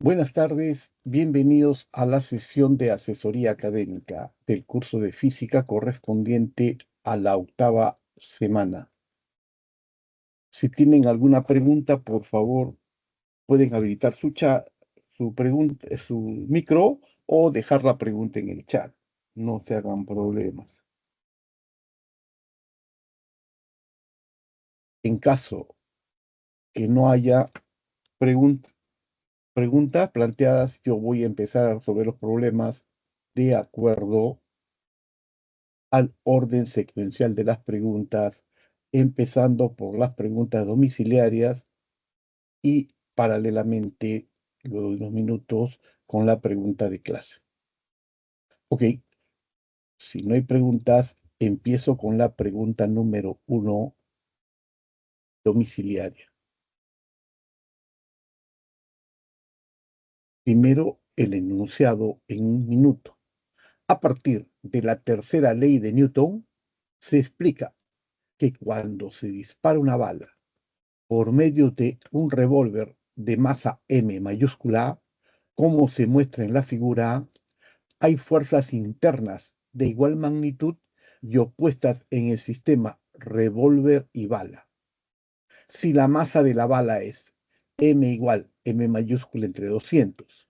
Buenas tardes, bienvenidos a la sesión de asesoría académica del curso de física correspondiente a la octava semana. Si tienen alguna pregunta, por favor, pueden habilitar su micro o dejar la pregunta en el chat. No se hagan problemas. En caso que no haya pregun- preguntas planteadas, yo voy a empezar a resolver los problemas de acuerdo al orden secuencial de las preguntas, empezando por las preguntas domiciliarias y paralelamente, luego de unos minutos, con la pregunta de clase. Ok, si no hay preguntas, empiezo con la pregunta número 1, domiciliaria. Primero, el enunciado en un minuto. A partir de la tercera ley de Newton, se explica que cuando se dispara una bala por medio de un revólver de masa M mayúscula, como se muestra en la figura, hay fuerzas internas de igual magnitud y opuestas en el sistema revólver y bala. Si la masa de la bala es M igual M mayúscula entre 200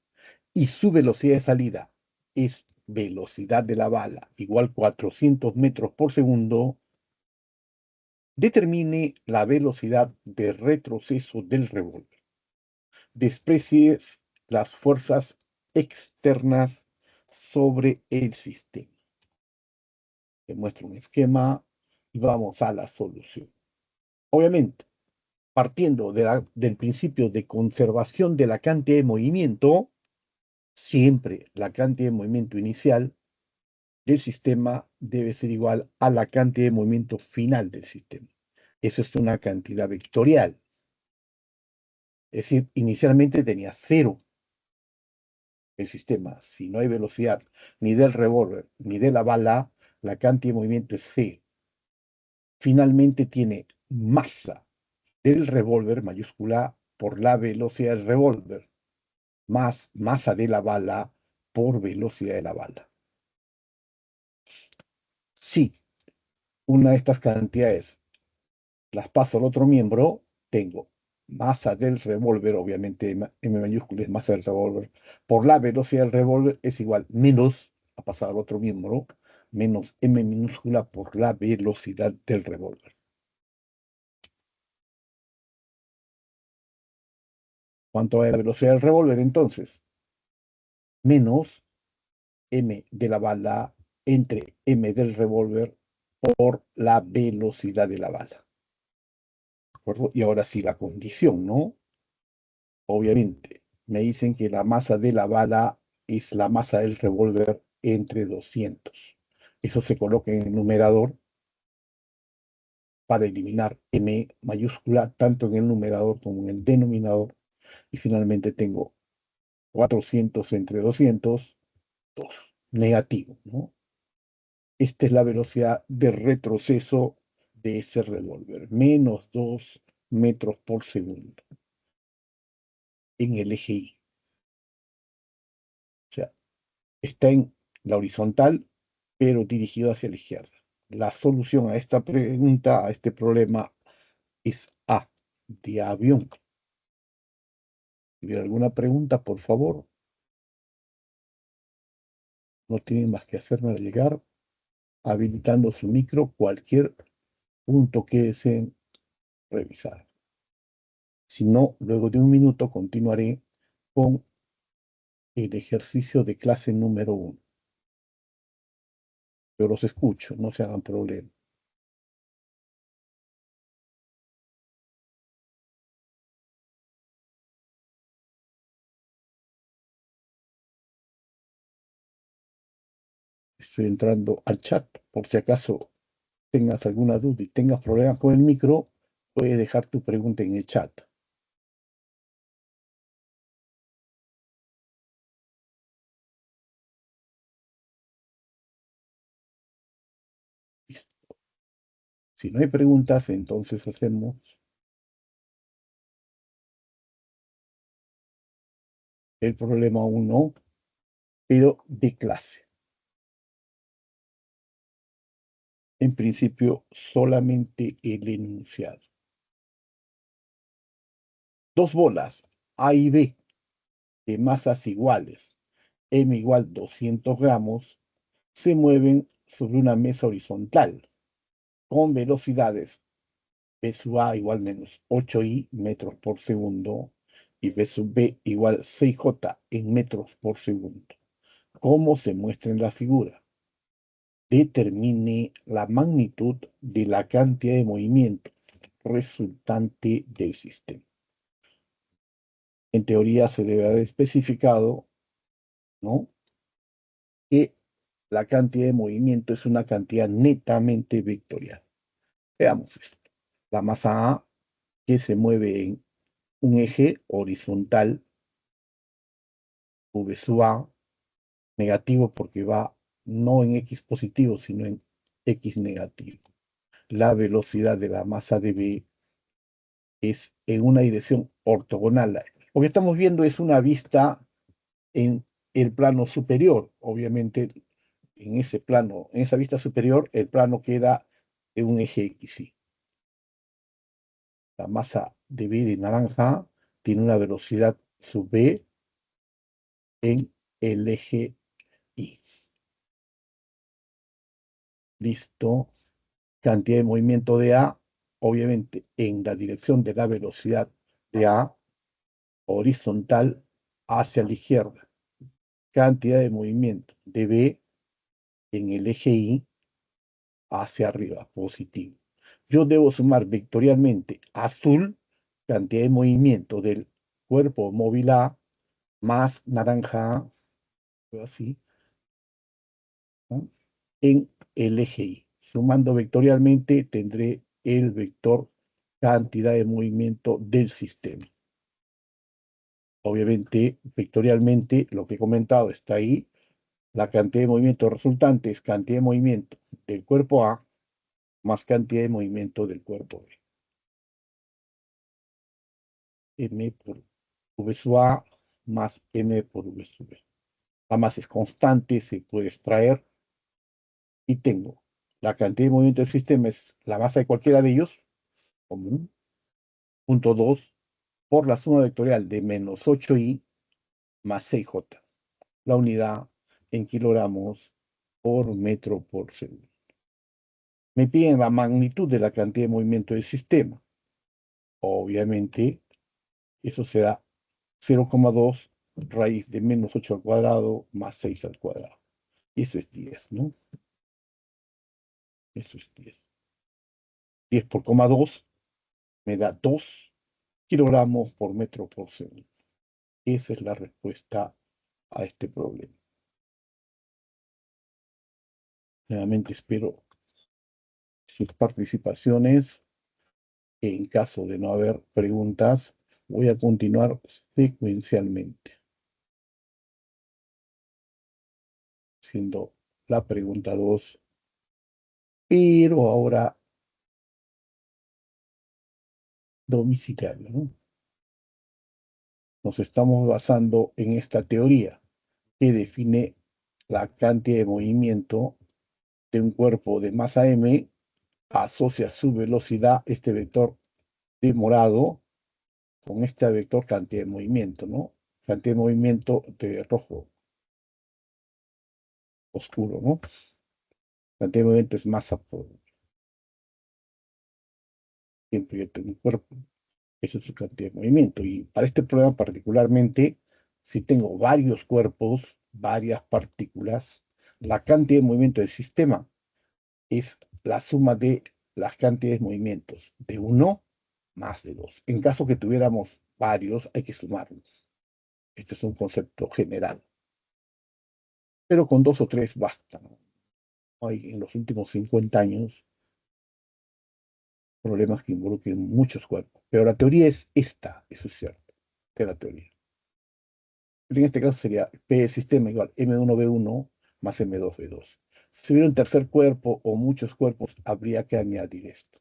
y su velocidad de salida es velocidad de la bala igual 400 metros por segundo, determine la velocidad de retroceso del revólver. Desprecie las fuerzas externas sobre el sistema. Te muestro un esquema y vamos a la solución. Obviamente, partiendo del principio de conservación de la cantidad de movimiento, siempre la cantidad de movimiento inicial del sistema debe ser igual a la cantidad de movimiento final del sistema. Eso es una cantidad vectorial. Es decir, inicialmente tenía cero el sistema. Si no hay velocidad ni del revólver ni de la bala, la cantidad de movimiento es C. Finalmente tiene masa del revólver mayúscula por la velocidad del revólver, más masa de la bala por velocidad de la bala. Si una de estas cantidades las paso al otro miembro, tengo masa del revólver, obviamente M mayúscula es masa del revólver, por la velocidad del revólver es igual menos, a pasar al otro miembro, menos M minúscula por la velocidad del revólver. ¿Cuánto es la velocidad del revólver entonces? Menos M de la bala entre M del revólver por la velocidad de la bala. ¿De acuerdo? Y ahora sí, la condición, ¿no? Obviamente, me dicen que la masa de la bala es la masa del revólver entre 200. Eso se coloca en el numerador para eliminar M mayúscula tanto en el numerador como en el denominador. Y finalmente tengo 400 entre 200, 2, negativo, ¿no? Esta es la velocidad de retroceso de ese revólver, menos 2 metros por segundo en el eje Y. O sea, está en la horizontal, pero dirigido hacia la izquierda. La solución a esta pregunta, a este problema, es A, de avión. Si hubiera alguna pregunta, por favor, no tienen más que hacerme llegar habilitando su micro cualquier punto que deseen revisar. Si no, luego de un minuto continuaré con el ejercicio de clase número 1. Yo los escucho, no se hagan problema. Estoy entrando al chat. Por si acaso tengas alguna duda y tengas problemas con el micro, puedes dejar tu pregunta en el chat. Listo. Si no hay preguntas, entonces hacemos El problema 1, pero de clase. En principio, solamente el enunciado. Dos bolas, A y B, de masas iguales, M igual 200 gramos, se mueven sobre una mesa horizontal con velocidades V sub A igual menos 8i metros por segundo y V sub B igual 6j en metros por segundo, como se muestra en la figura. Determine la magnitud de la cantidad de movimiento resultante del sistema. En teoría se debe haber especificado, ¿no?, que la cantidad de movimiento es una cantidad netamente vectorial. Veamos esto. La masa A, que se mueve en un eje horizontal, V sub A, negativo porque va no en X positivo, sino en X negativo. La velocidad de la masa de B es en una dirección ortogonal. Lo que estamos viendo es una vista en el plano superior. Obviamente, en ese plano, en esa vista superior, el plano queda en un eje XY. La masa de B de naranja tiene una velocidad sub B en el eje Y. Listo. Cantidad de movimiento de A, obviamente en la dirección de la velocidad de A, horizontal hacia la izquierda. Cantidad de movimiento de B en el eje Y hacia arriba, positivo. Yo debo sumar vectorialmente azul, cantidad de movimiento del cuerpo móvil A, más naranja A, así, ¿no?, en el eje Y. Sumando vectorialmente tendré el vector cantidad de movimiento del sistema. Obviamente, vectorialmente, lo que he comentado está ahí. La cantidad de movimiento resultante es cantidad de movimiento del cuerpo A más cantidad de movimiento del cuerpo B. M por V sub A más M por V sub B. La masa es constante, se puede extraer y tengo la cantidad de movimiento del sistema es la masa de cualquiera de ellos, común, punto 2, por la suma vectorial de menos 8i más 6j. La unidad en kilogramos por metro por segundo. Me piden la magnitud de la cantidad de movimiento del sistema. Obviamente, eso será 0,2 raíz de menos 8 al cuadrado más 6 al cuadrado. Y eso es 10, ¿no? Eso es 10. 10 por 2 me da 2 kilogramos por metro por segundo. Esa es la respuesta a este problema. Nuevamente espero sus participaciones. En caso de no haber preguntas, voy a continuar secuencialmente, siendo la pregunta 2, pero ahora domiciliario, ¿no? Nos estamos basando en esta teoría que define la cantidad de movimiento de un cuerpo de masa m, asocia su velocidad, este vector de morado, con este vector cantidad de movimiento, ¿no? Cantidad de movimiento de rojo oscuro, ¿no? Cantidad de movimiento es masa por tiempo y un cuerpo. Esa es su cantidad de movimiento. Y para este problema particularmente, si tengo varios cuerpos, varias partículas, la cantidad de movimiento del sistema es la suma de las cantidades de movimientos de uno más de dos. En caso que tuviéramos varios, hay que sumarlos. Este es un concepto general. Pero con dos o tres basta, ¿no? Hay en los últimos 50 años problemas que involucren muchos cuerpos. Pero la teoría es esta, eso es cierto, de la teoría. Pero en este caso sería P del sistema igual M1B1 más M2B2. Si hubiera un tercer cuerpo o muchos cuerpos, habría que añadir esto.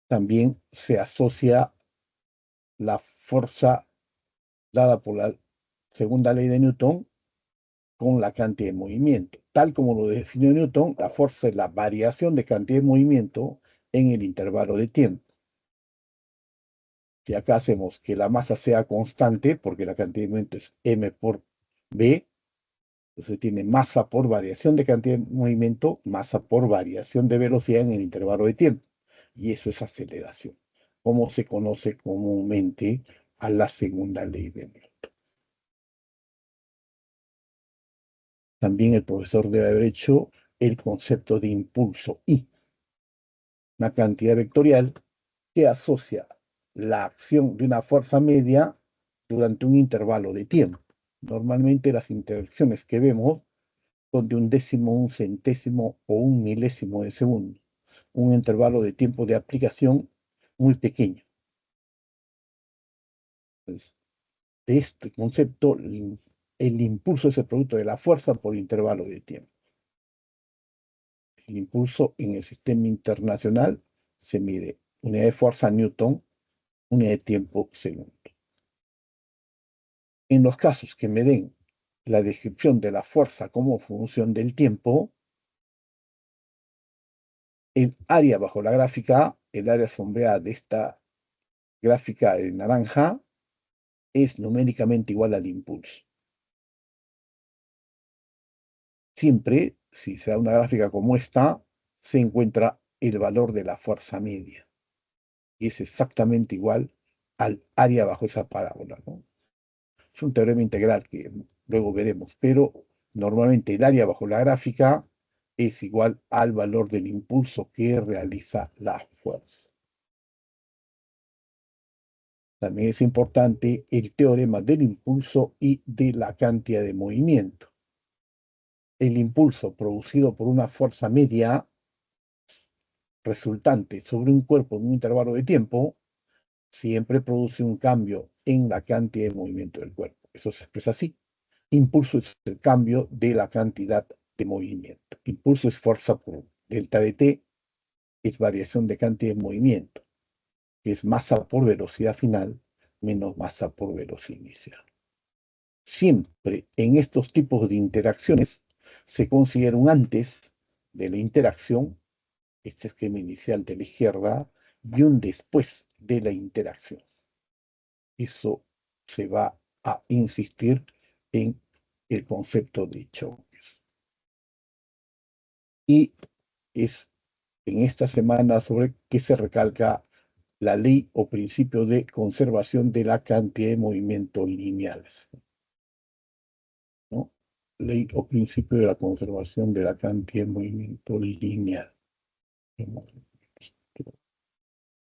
También se asocia la fuerza dada por la segunda ley de Newton con la cantidad de movimiento. Tal como lo definió Newton, la fuerza es la variación de cantidad de movimiento en el intervalo de tiempo. Si acá hacemos que la masa sea constante, porque la cantidad de movimiento es m por v, entonces tiene masa por variación de cantidad de movimiento, masa por variación de velocidad en el intervalo de tiempo. Y eso es aceleración, como se conoce comúnmente a la segunda ley de Newton. También el profesor debe haber hecho el concepto de impulso I, una cantidad vectorial que asocia la acción de una fuerza media durante un intervalo de tiempo. Normalmente las interacciones que vemos son de un décimo, un centésimo o un milésimo de segundo, un intervalo de tiempo de aplicación muy pequeño. Entonces, de este concepto, el impulso es el producto de la fuerza por intervalo de tiempo. El impulso en el sistema internacional se mide unidad de fuerza Newton, unidad de tiempo segundo. En los casos que me den la descripción de la fuerza como función del tiempo, el área bajo la gráfica, el área sombreada de esta gráfica de naranja, es numéricamente igual al impulso. Siempre, si se da una gráfica como esta, se encuentra el valor de la fuerza media. Y es exactamente igual al área bajo esa parábola, ¿no? Es un teorema integral que luego veremos, pero normalmente el área bajo la gráfica es igual al valor del impulso que realiza la fuerza. También es importante el teorema del impulso y de la cantidad de movimiento. El impulso producido por una fuerza media resultante sobre un cuerpo en un intervalo de tiempo siempre produce un cambio en la cantidad de movimiento del cuerpo. Eso se expresa así. Impulso es el cambio de la cantidad de movimiento. Impulso es fuerza por delta de t, es variación de cantidad de movimiento, que es masa por velocidad final menos masa por velocidad inicial. Siempre en estos tipos de interacciones se considera un antes de la interacción, este esquema inicial de la izquierda, y un después de la interacción. Eso se va a insistir en el concepto de choques. Y es en esta semana sobre que se recalca la ley o principio de conservación de la cantidad de movimientos lineales, ¿no? Ley o principio de la conservación de la cantidad de movimiento lineal.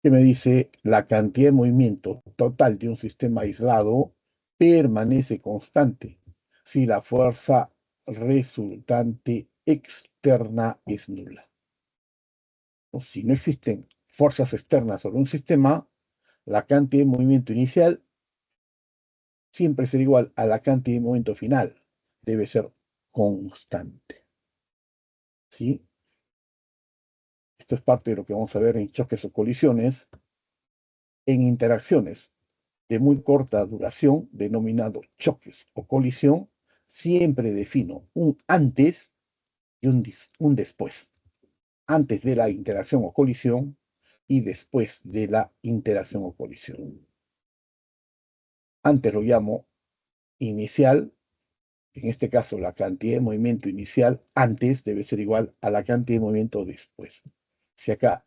Que me dice la cantidad de movimiento total de un sistema aislado permanece constante si la fuerza resultante externa es nula. O si no existen fuerzas externas sobre un sistema, la cantidad de movimiento inicial siempre será igual a la cantidad de movimiento final. Debe ser constante. ¿Sí? Esto es parte de lo que vamos a ver en choques o colisiones. En interacciones de muy corta duración, denominado choques o colisión, siempre defino un antes y un después. Antes de la interacción o colisión y después de la interacción o colisión. Antes lo llamo inicial, en este caso la cantidad de movimiento inicial antes debe ser igual a la cantidad de movimiento después. Si acá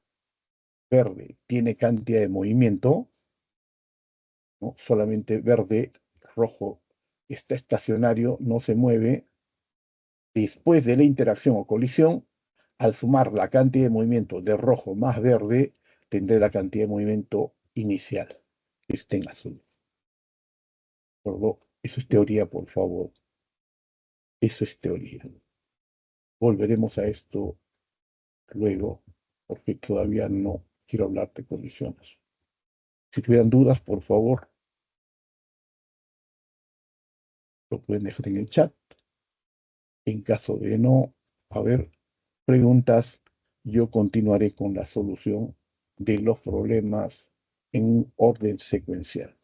verde tiene cantidad de movimiento, ¿no? Solamente verde, rojo está estacionario, no se mueve. Después de la interacción o colisión, al sumar la cantidad de movimiento de rojo más verde, tendré la cantidad de movimiento inicial, que está en azul. Eso es teoría, por favor. Eso es teoría. Volveremos a esto luego, porque todavía no quiero hablar de colisiones. Si tuvieran dudas, por favor, lo pueden dejar en el chat. En caso de no haber preguntas, yo continuaré con la solución de los problemas en un orden secuencial.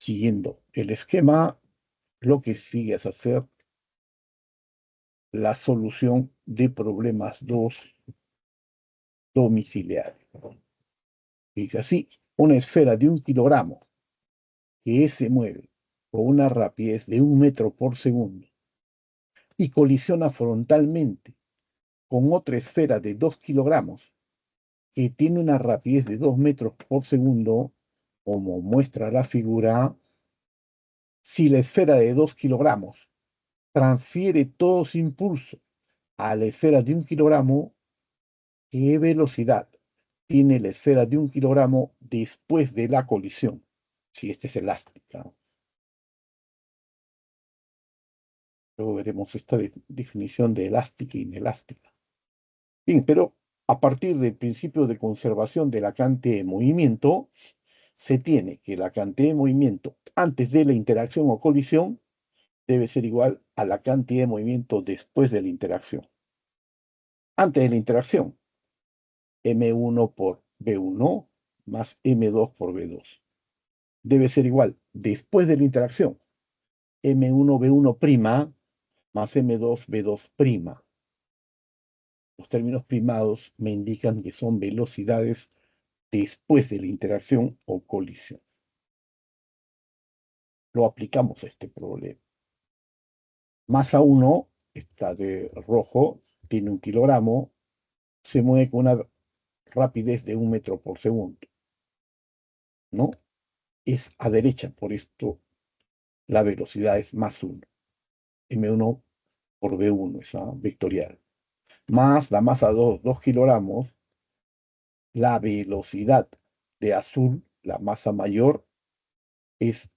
Siguiendo el esquema, lo que sigue es hacer la solución de problemas 2 domiciliarios. Dice así, una esfera de 1 kilogramo que se mueve con una rapidez de 1 metro por segundo y colisiona frontalmente con otra esfera de 2 kilogramos que tiene una rapidez de 2 metros por segundo, como muestra la figura. Si la esfera de 2 kilogramos transfiere todo su impulso a la esfera de 1 kilogramo, ¿qué velocidad tiene la esfera de 1 kilogramo después de la colisión? Si esta es elástica. Luego veremos esta definición de elástica e inelástica. Bien, pero a partir del principio de conservación de la cantidad de movimiento, se tiene que la cantidad de movimiento antes de la interacción o colisión debe ser igual a la cantidad de movimiento después de la interacción. Antes de la interacción, M1 por B1 más M2 por B2. Debe ser igual después de la interacción, M1 B1' más M2 B2'. Los términos primados me indican que son velocidades después de la interacción o colisión. Lo aplicamos a este problema. Masa 1, está de rojo, tiene 1 kilogramo, se mueve con una rapidez de 1 metro por segundo, ¿no? Es a derecha, por esto la velocidad es más 1. M1 por B1, esa vectorial. Más la masa 2 kilogramos, la velocidad de azul, la masa mayor, es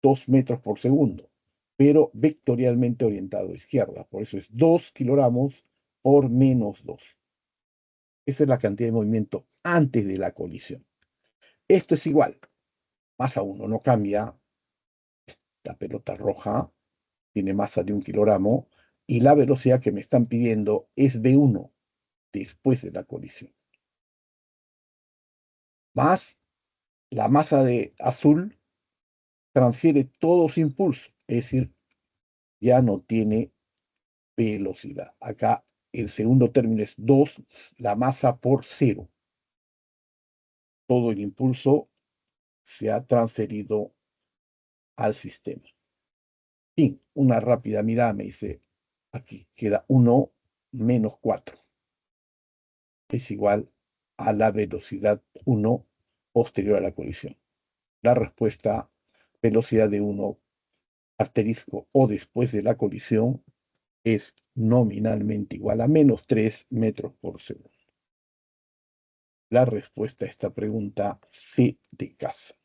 2 metros por segundo, pero vectorialmente orientado a izquierda. Por eso es 2 kilogramos por menos 2. Esa es la cantidad de movimiento antes de la colisión. Esto es igual. Masa 1 no cambia. La pelota roja tiene masa de 1 kilogramo y la velocidad que me están pidiendo es V1 después de la colisión. Más la masa de azul transfiere todo su impulso, es decir, ya no tiene velocidad. Acá el segundo término es 2, la masa por 0. Todo el impulso se ha transferido al sistema. Bien, una rápida mirada me dice, aquí queda 1 menos 4. Es igual a la velocidad 1 posterior a la colisión. La respuesta, velocidad de 1 asterisco o después de la colisión, es nominalmente igual a menos 3 metros por segundo. La respuesta a esta pregunta, C de casa.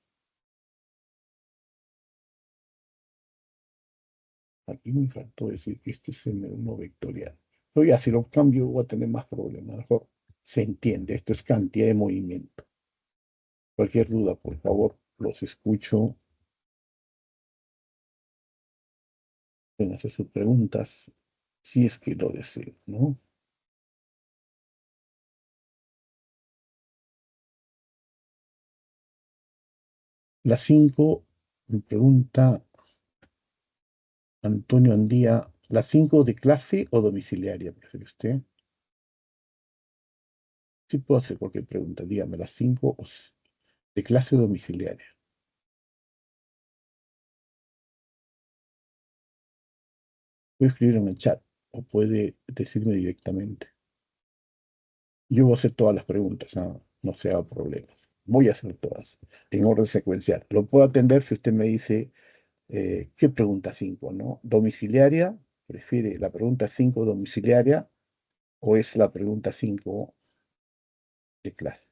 Aquí me faltó decir que este es M1 vectorial. Pero ya si lo cambio voy a tener más problemas. Mejor se entiende, esto es cantidad de movimiento. Cualquier duda, por favor, los escucho. Pueden hacer sus preguntas si es que lo deseo, ¿no? La 5, me pregunta Antonio Andía, ¿la 5 de clase o domiciliaria, prefiere usted? Sí puedo hacer cualquier pregunta, dígame, ¿la 5 de clase o domiciliaria? Puede escribir en el chat o puede decirme directamente. Yo voy a hacer todas las preguntas, no se haga problemas. Voy a hacer todas en orden secuencial. Lo puedo atender si usted me dice, ¿qué pregunta 5, no? ¿Domiciliaria? ¿Prefiere la pregunta 5 domiciliaria o es la pregunta 5 de clase?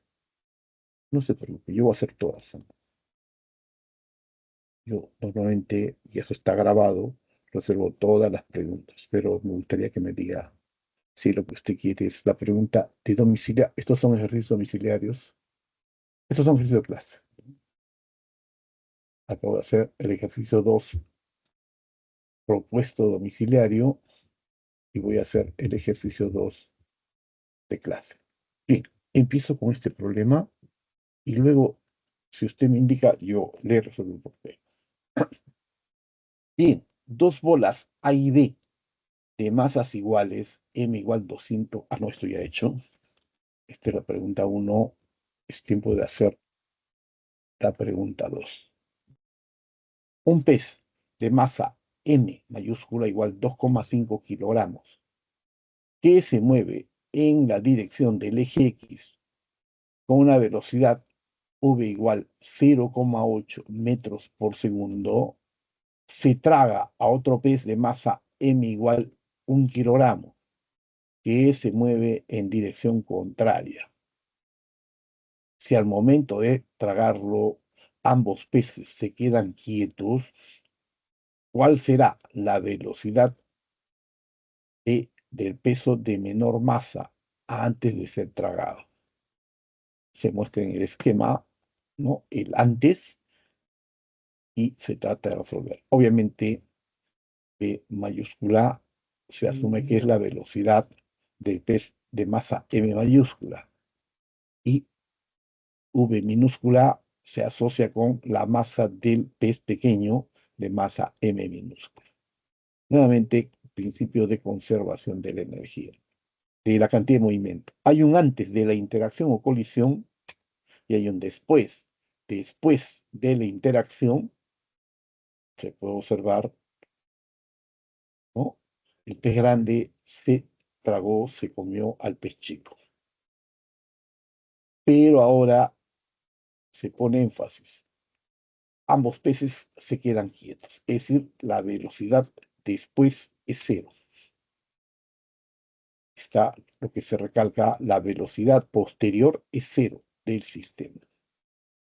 No se preocupe, yo voy a hacer todas. Yo normalmente, y eso está grabado, reservo todas las preguntas, pero me gustaría que me diga si lo que usted quiere es la pregunta de domiciliario. Estos son ejercicios domiciliarios. Estos son ejercicios de clase. Acabo de hacer el ejercicio 2 propuesto domiciliario y voy a hacer el ejercicio 2 de clase. Bien, empiezo con este problema y luego, si usted me indica, yo le resuelvo el problema. Bien, dos bolas A y B de masas iguales, M igual 200. Ah, no, esto ya he hecho. Esta es la pregunta 1. Es tiempo de hacer la pregunta 2. Un pez de masa M mayúscula igual 2,5 kilogramos, que se mueve en la dirección del eje X con una velocidad v igual 0,8 metros por segundo, se traga a otro pez de masa M igual 1 kilogramo, que se mueve en dirección contraria. Si al momento de tragarlo ambos peces se quedan quietos, ¿cuál será la velocidad del peso de menor masa antes de ser tragado? Se muestra en el esquema, ¿no?, el antes, y se trata de resolver. Obviamente, P mayúscula se asume que es la velocidad del pez de masa M mayúscula, y V minúscula se asocia con la masa del pez pequeño de masa M minúscula. Nuevamente, principio de conservación de la energía, de la cantidad de movimiento. Hay un antes de la interacción o colisión y hay un después. Después de la interacción, se puede observar, ¿no?, el pez grande se tragó, se comió al pez chico. Pero ahora se pone énfasis. Ambos peces se quedan quietos, es decir, la velocidad después es cero. Está lo que se recalca: la velocidad posterior es cero del sistema.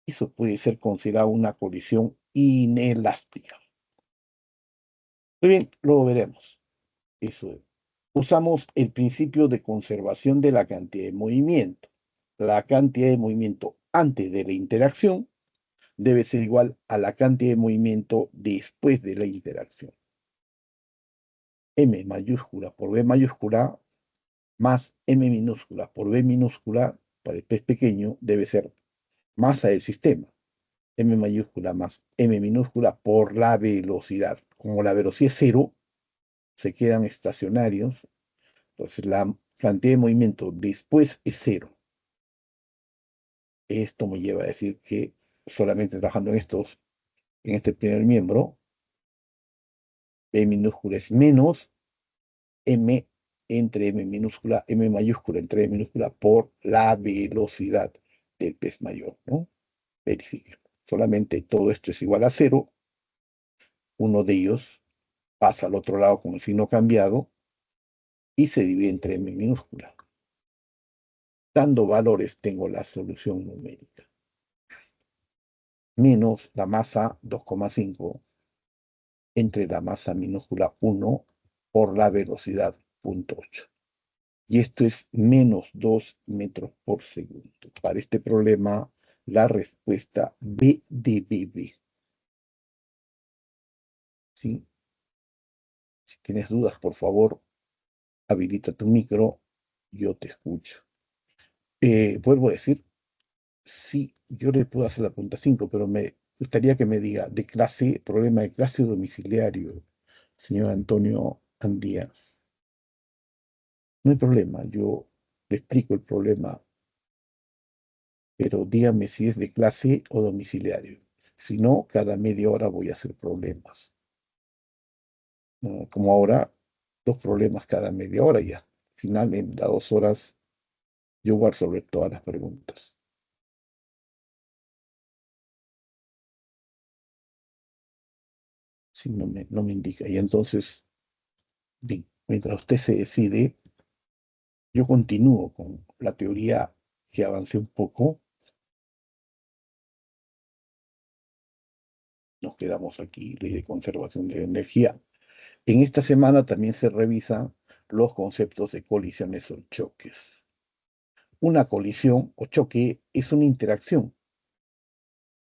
Eso puede ser considerado una colisión inelástica. Muy bien, luego veremos. Eso es. Usamos el principio de conservación de la cantidad de movimiento. La cantidad de movimiento antes de la interacción debe ser igual a la cantidad de movimiento después de la interacción. M mayúscula por B mayúscula más M minúscula por B minúscula para el pez pequeño debe ser masa del sistema. M mayúscula más M minúscula por la velocidad. Como la velocidad es cero, se quedan estacionarios. Entonces la cantidad de movimiento después es cero. Esto me lleva a decir que solamente trabajando en este primer miembro, B minúscula es menos M entre M minúscula, M mayúscula entre M minúscula por la velocidad del pez mayor, ¿no? Verifiquen. Solamente todo esto es igual a cero. Uno de ellos pasa al otro lado con el signo cambiado y se divide entre M minúscula. Dando valores tengo la solución numérica. Menos la masa 2,5 entre la masa minúscula 1 por la velocidad 0,8. Y esto es menos 2 metros por segundo. Para este problema, la respuesta B de BB. ¿Sí? Si tienes dudas, por favor, habilita tu micro, yo te escucho. Vuelvo a decir, sí, yo le puedo hacer la pregunta 5, pero me gustaría que me diga de clase, problema de clase o domiciliario, señor Antonio Andía. No hay problema, yo le explico el problema, pero dígame si es de clase o domiciliario. Si no, cada media hora voy a hacer problemas. Como ahora, 2 problemas cada media hora y al final, en las 2 horas, yo voy a resolver todas las preguntas. Si no me indica. Y entonces, bien, mientras usted se decide, yo continúo con la teoría que avancé un poco. Nos quedamos aquí, ley de conservación de energía. En esta semana también se revisan los conceptos de colisiones o choques. Una colisión o choque es una interacción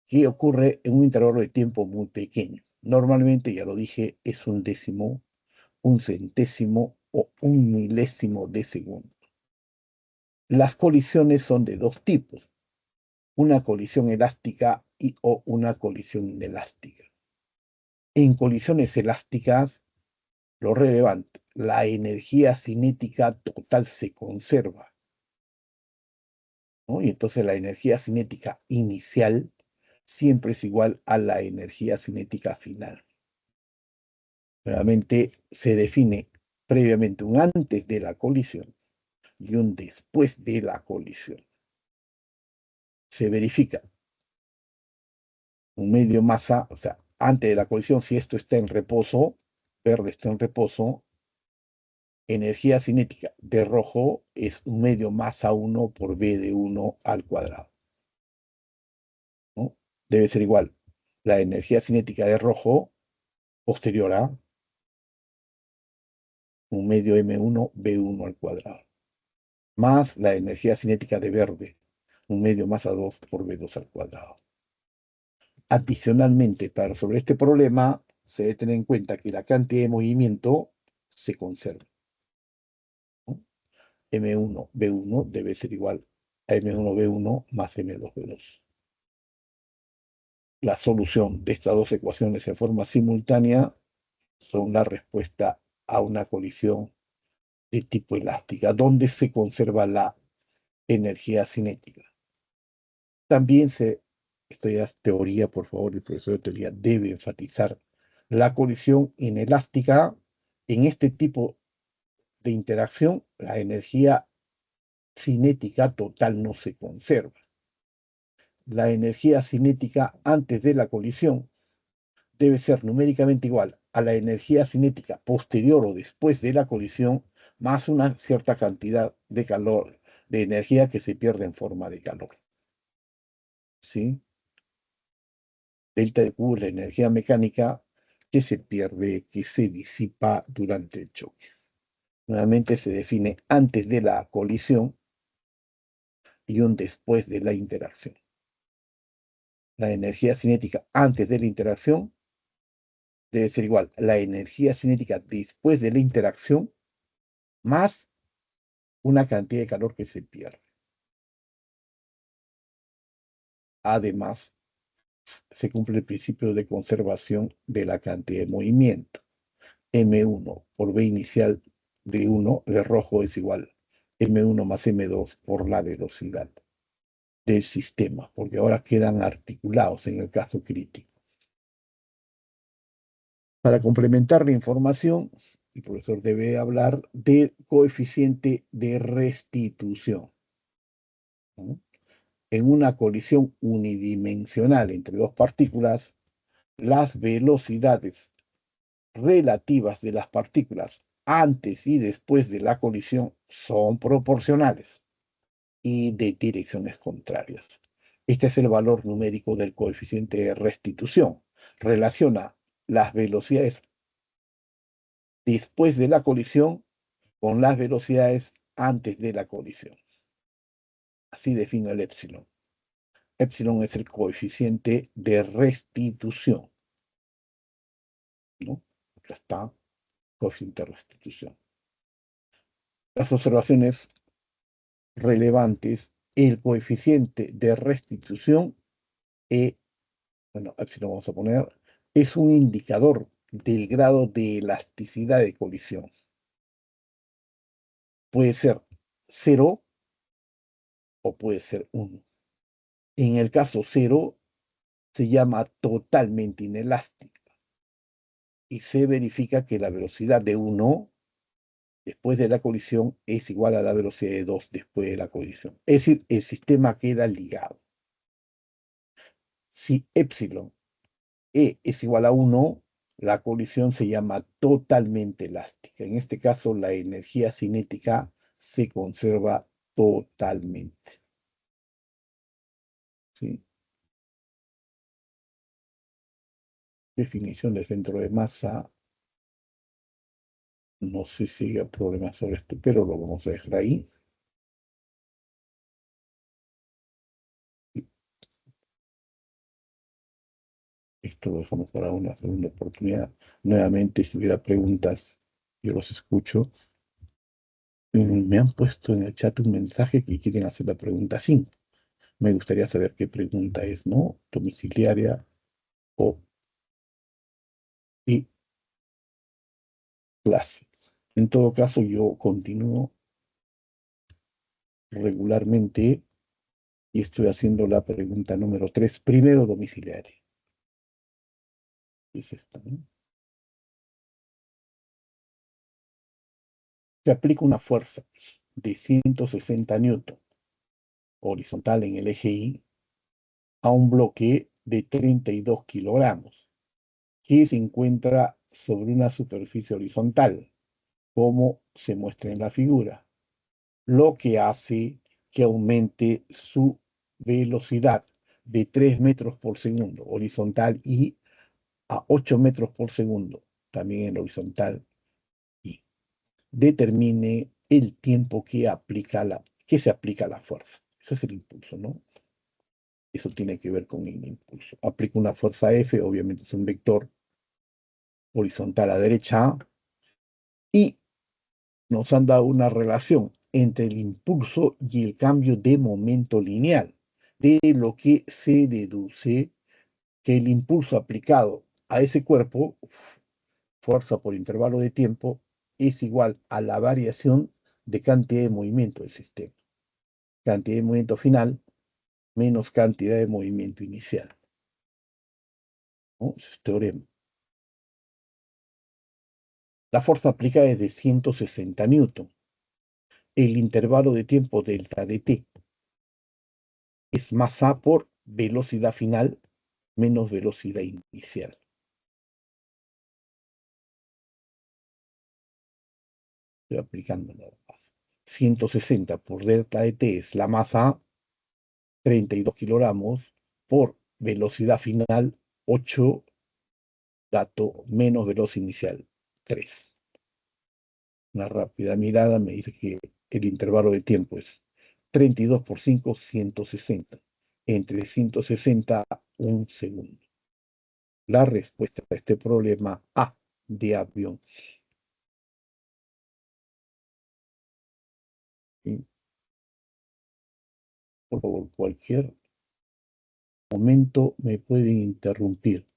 que ocurre en un intervalo de tiempo muy pequeño. Normalmente, ya lo dije, es un décimo, un centésimo o un milésimo de segundo. Las colisiones son de dos tipos: una colisión elástica o una colisión inelástica. En colisiones elásticas, lo relevante, la energía cinética total se conserva, ¿no? Y entonces la energía cinética inicial siempre es igual a la energía cinética final. Nuevamente se define previamente un antes de la colisión y un después de la colisión. Se verifica un medio masa, o sea, antes de la colisión, si esto está en reposo, verde está en reposo, energía cinética de rojo es un medio masa 1 por B de 1 al cuadrado, ¿no? Debe ser igual la energía cinética de rojo posterior a un medio M1 B1 al cuadrado, más la energía cinética de verde, un medio masa 2 por B2 al cuadrado. Adicionalmente, para resolver este problema, se debe tener en cuenta que la cantidad de movimiento se conserva, ¿no? M1 B1 debe ser igual a M1 B1 más M2 B2. La solución de estas dos ecuaciones en forma simultánea son la respuesta a una colisión de tipo elástica, donde se conserva la energía cinética. También esto ya es teoría, por favor, el profesor de teoría debe enfatizar la colisión inelástica. En este tipo de interacción, la energía cinética total no se conserva. La energía cinética antes de la colisión debe ser numéricamente igual a la energía cinética posterior o después de la colisión, más una cierta cantidad de calor, de energía que se pierde en forma de calor. ¿Sí? Delta de Q, la energía mecánica que se pierde, que se disipa durante el choque. Nuevamente se define antes de la colisión y un después de la interacción. La energía cinética antes de la interacción debe ser igual a la energía cinética después de la interacción más una cantidad de calor que se pierde. Además, se cumple el principio de conservación de la cantidad de movimiento. M1 por B inicial de 1 de rojo es igual a M1 más M2 por la velocidad del sistema, porque ahora quedan articulados en el caso crítico. Para complementar la información, el profesor debe hablar del coeficiente de restitución, ¿no? En una colisión unidimensional entre dos partículas, las velocidades relativas de las partículas antes y después de la colisión son proporcionales y de direcciones contrarias. Este es el valor numérico del coeficiente de restitución. Relaciona las velocidades después de la colisión con las velocidades antes de la colisión. Así defino el épsilon. Épsilon es el coeficiente de restitución, ¿no? Acá está, coeficiente de restitución. Las observaciones relevantes, el coeficiente de restitución, bueno, épsilon vamos a poner, es un indicador del grado de elasticidad de colisión. Puede ser 0 o puede ser 1. En el caso 0 se llama totalmente inelástica y se verifica que la velocidad de 1 después de la colisión es igual a la velocidad de 2 después de la colisión. Es decir, el sistema queda ligado. Si épsilon es igual a 1, la colisión se llama totalmente elástica. En este caso, la energía cinética se conserva totalmente. ¿Sí? Definición de centro de masa. No sé si hay problemas sobre esto, pero lo vamos a dejar ahí. Esto lo dejamos para una segunda oportunidad. Nuevamente, si hubiera preguntas, yo los escucho. Me han puesto en el chat un mensaje que quieren hacer la pregunta 5. Me gustaría saber qué pregunta es, ¿no? Domiciliaria o clase. En todo caso, yo continúo regularmente y estoy haciendo la pregunta número 3, primero domiciliario. Es esta, ¿no? Se aplica una fuerza de 160 newton horizontal en el eje Y a un bloque de 32 kilogramos que se encuentra sobre una superficie horizontal, como se muestra en la figura, lo que hace que aumente su velocidad de 3 metros por segundo horizontal y a 8 metros por segundo, también en horizontal, y determine el tiempo que se aplica la fuerza. Eso es el impulso, ¿no? Eso tiene que ver con el impulso. Aplica una fuerza F, obviamente es un vector horizontal a derecha, y nos han dado una relación entre el impulso y el cambio de momento lineal, de lo que se deduce que el impulso aplicado a ese cuerpo, fuerza por intervalo de tiempo, es igual a la variación de cantidad de movimiento del sistema. Cantidad de movimiento final menos cantidad de movimiento inicial, ¿no? Ese es teorema. La fuerza aplicada es de 160 newton. El intervalo de tiempo delta de t es masa por velocidad final menos velocidad inicial. Estoy aplicando nada más. 160 por delta de t es la masa, 32 kilogramos, por velocidad final, 8, dato menos velocidad inicial, 3. Una rápida mirada me dice que el intervalo de tiempo es 32 por 5, 160. Entre 160, un segundo. La respuesta a este problema A de avión. ¿Sí? Por favor, cualquier momento me pueden interrumpir.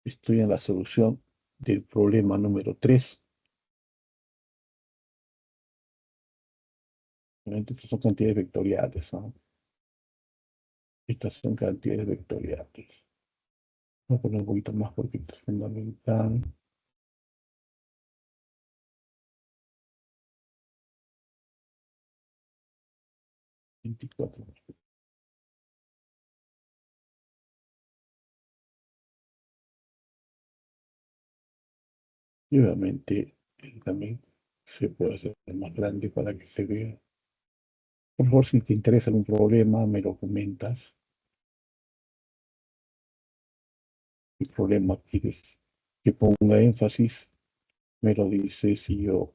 Estoy en la solución del problema número 3. Estas son cantidades vectoriales, ¿no? Estas son cantidades vectoriales. Voy a poner un poquito más porque es fundamental. Y obviamente también se puede hacer más grande para que se vea. Por favor, si te interesa algún problema, me lo comentas. ¿Qué problema quieres que ponga énfasis? Me lo dices y yo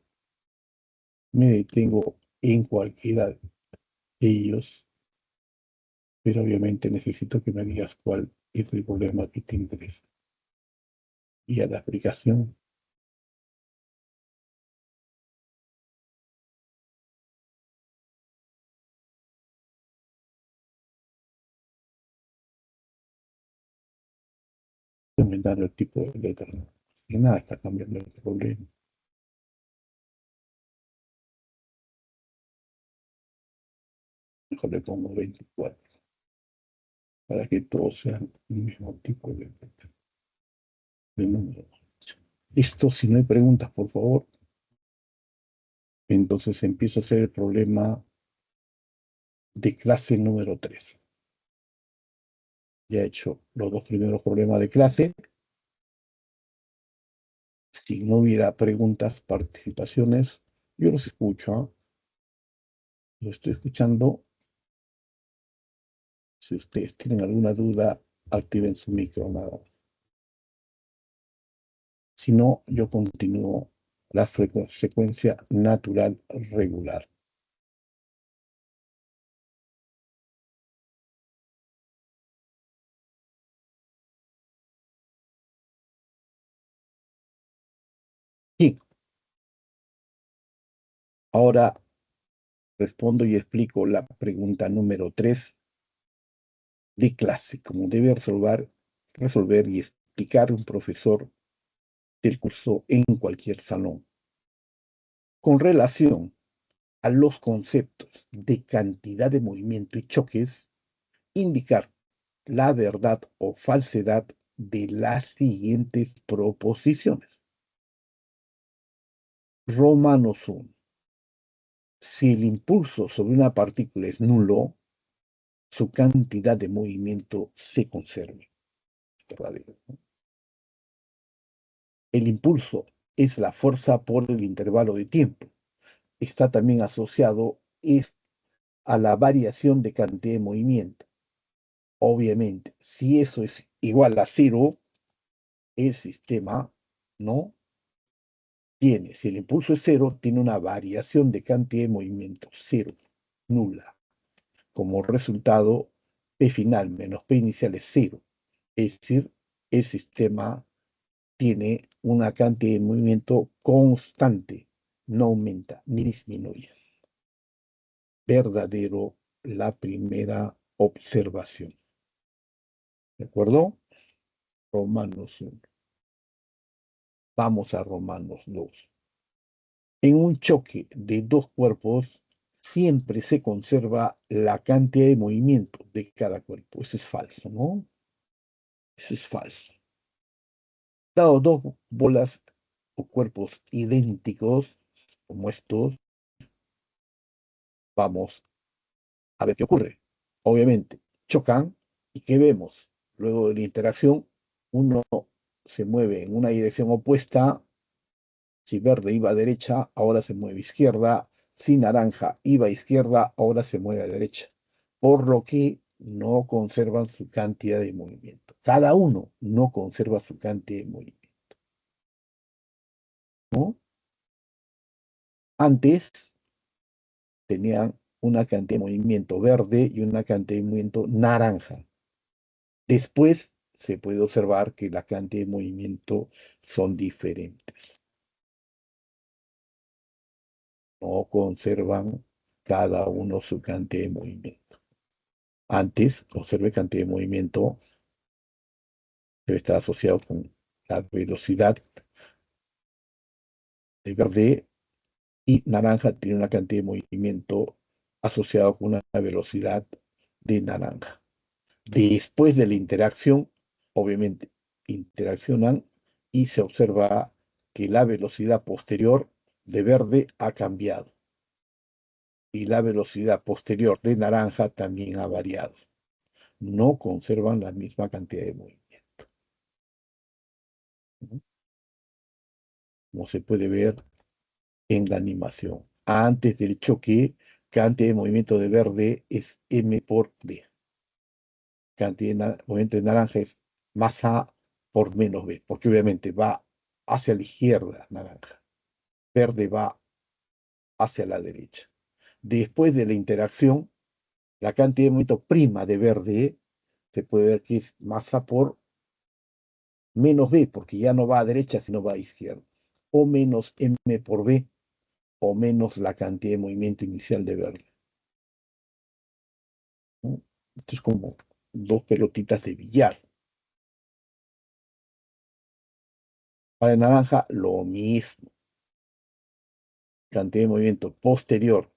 me detengo en cualquiera de ellos, pero obviamente necesito que me digas cuál es el problema que te interesa. Y a la explicación, aumentar el tipo de letra. ¿No? Y nada está cambiando el problema. Mejor le pongo 24 para que todos sean el mismo tipo de letra. De número. Listo, si no hay preguntas, por favor. Entonces empiezo a hacer el problema de clase número 3. Ya he hecho los dos primeros problemas de clase. Si no hubiera preguntas, participaciones, yo los escucho. ¿Eh? Lo estoy escuchando. Si ustedes tienen alguna duda, activen su micro. Nada. Si no, yo continúo la secuencia natural regular. Y ahora respondo y explico la pregunta número 3 de clase, como debe resolver y explicar un profesor del curso en cualquier salón. Con relación a los conceptos de cantidad de movimiento y choques, indicar la verdad o falsedad de las siguientes proposiciones. Romanos 1. Si el impulso sobre una partícula es nulo, su cantidad de movimiento se conserva. Verdadero, ¿no? El impulso es la fuerza por el intervalo de tiempo. Está también asociado a la variación de cantidad de movimiento. Obviamente, si eso es igual a cero, el sistema no tiene. Si el impulso es cero, tiene una variación de cantidad de movimiento, cero, nula. Como resultado, P final menos P inicial es cero. Es decir, el sistema tiene una cantidad de movimiento constante, no aumenta ni disminuye. Verdadero la primera observación. ¿De acuerdo? Romanos 1. Vamos a Romanos 2. En un choque de dos cuerpos, siempre se conserva la cantidad de movimiento de cada cuerpo. Eso es falso, ¿no? Eso es falso. Dado dos bolas o cuerpos idénticos, como estos, vamos a ver qué ocurre. Obviamente, chocan y ¿qué vemos? Luego de la interacción, uno se mueve en una dirección opuesta. Si verde iba a derecha, ahora se mueve a izquierda. Si naranja iba a izquierda, ahora se mueve a derecha. Por lo que no conservan su cantidad de movimiento. Cada uno no conserva su cantidad de movimiento, ¿no? Antes tenían una cantidad de movimiento verde y una cantidad de movimiento naranja. Después se puede observar que la cantidad de movimiento son diferentes. No conservan cada uno su cantidad de movimiento. Antes, observe cantidad de movimiento debe estar asociado con la velocidad de verde y naranja tiene una cantidad de movimiento asociado con una velocidad de naranja. Después de la interacción, obviamente, interaccionan y se observa que la velocidad posterior de verde ha cambiado y la velocidad posterior de naranja también ha variado. No conservan la misma cantidad de movimiento, ¿no? Como se puede ver en la animación. Antes del choque, cantidad de movimiento de verde es m por b. Cantidad de movimiento de naranja es más a por menos b, porque obviamente va hacia la izquierda naranja, verde va hacia la derecha. Después de la interacción, la cantidad de movimiento prima de verde se puede ver que es masa por menos b, porque ya no va a derecha, sino va a izquierda, o menos m por b, o menos la cantidad de movimiento inicial de verde, ¿no? Esto es como dos pelotitas de billar. Para el naranja, lo mismo. Cantidad de movimiento posterior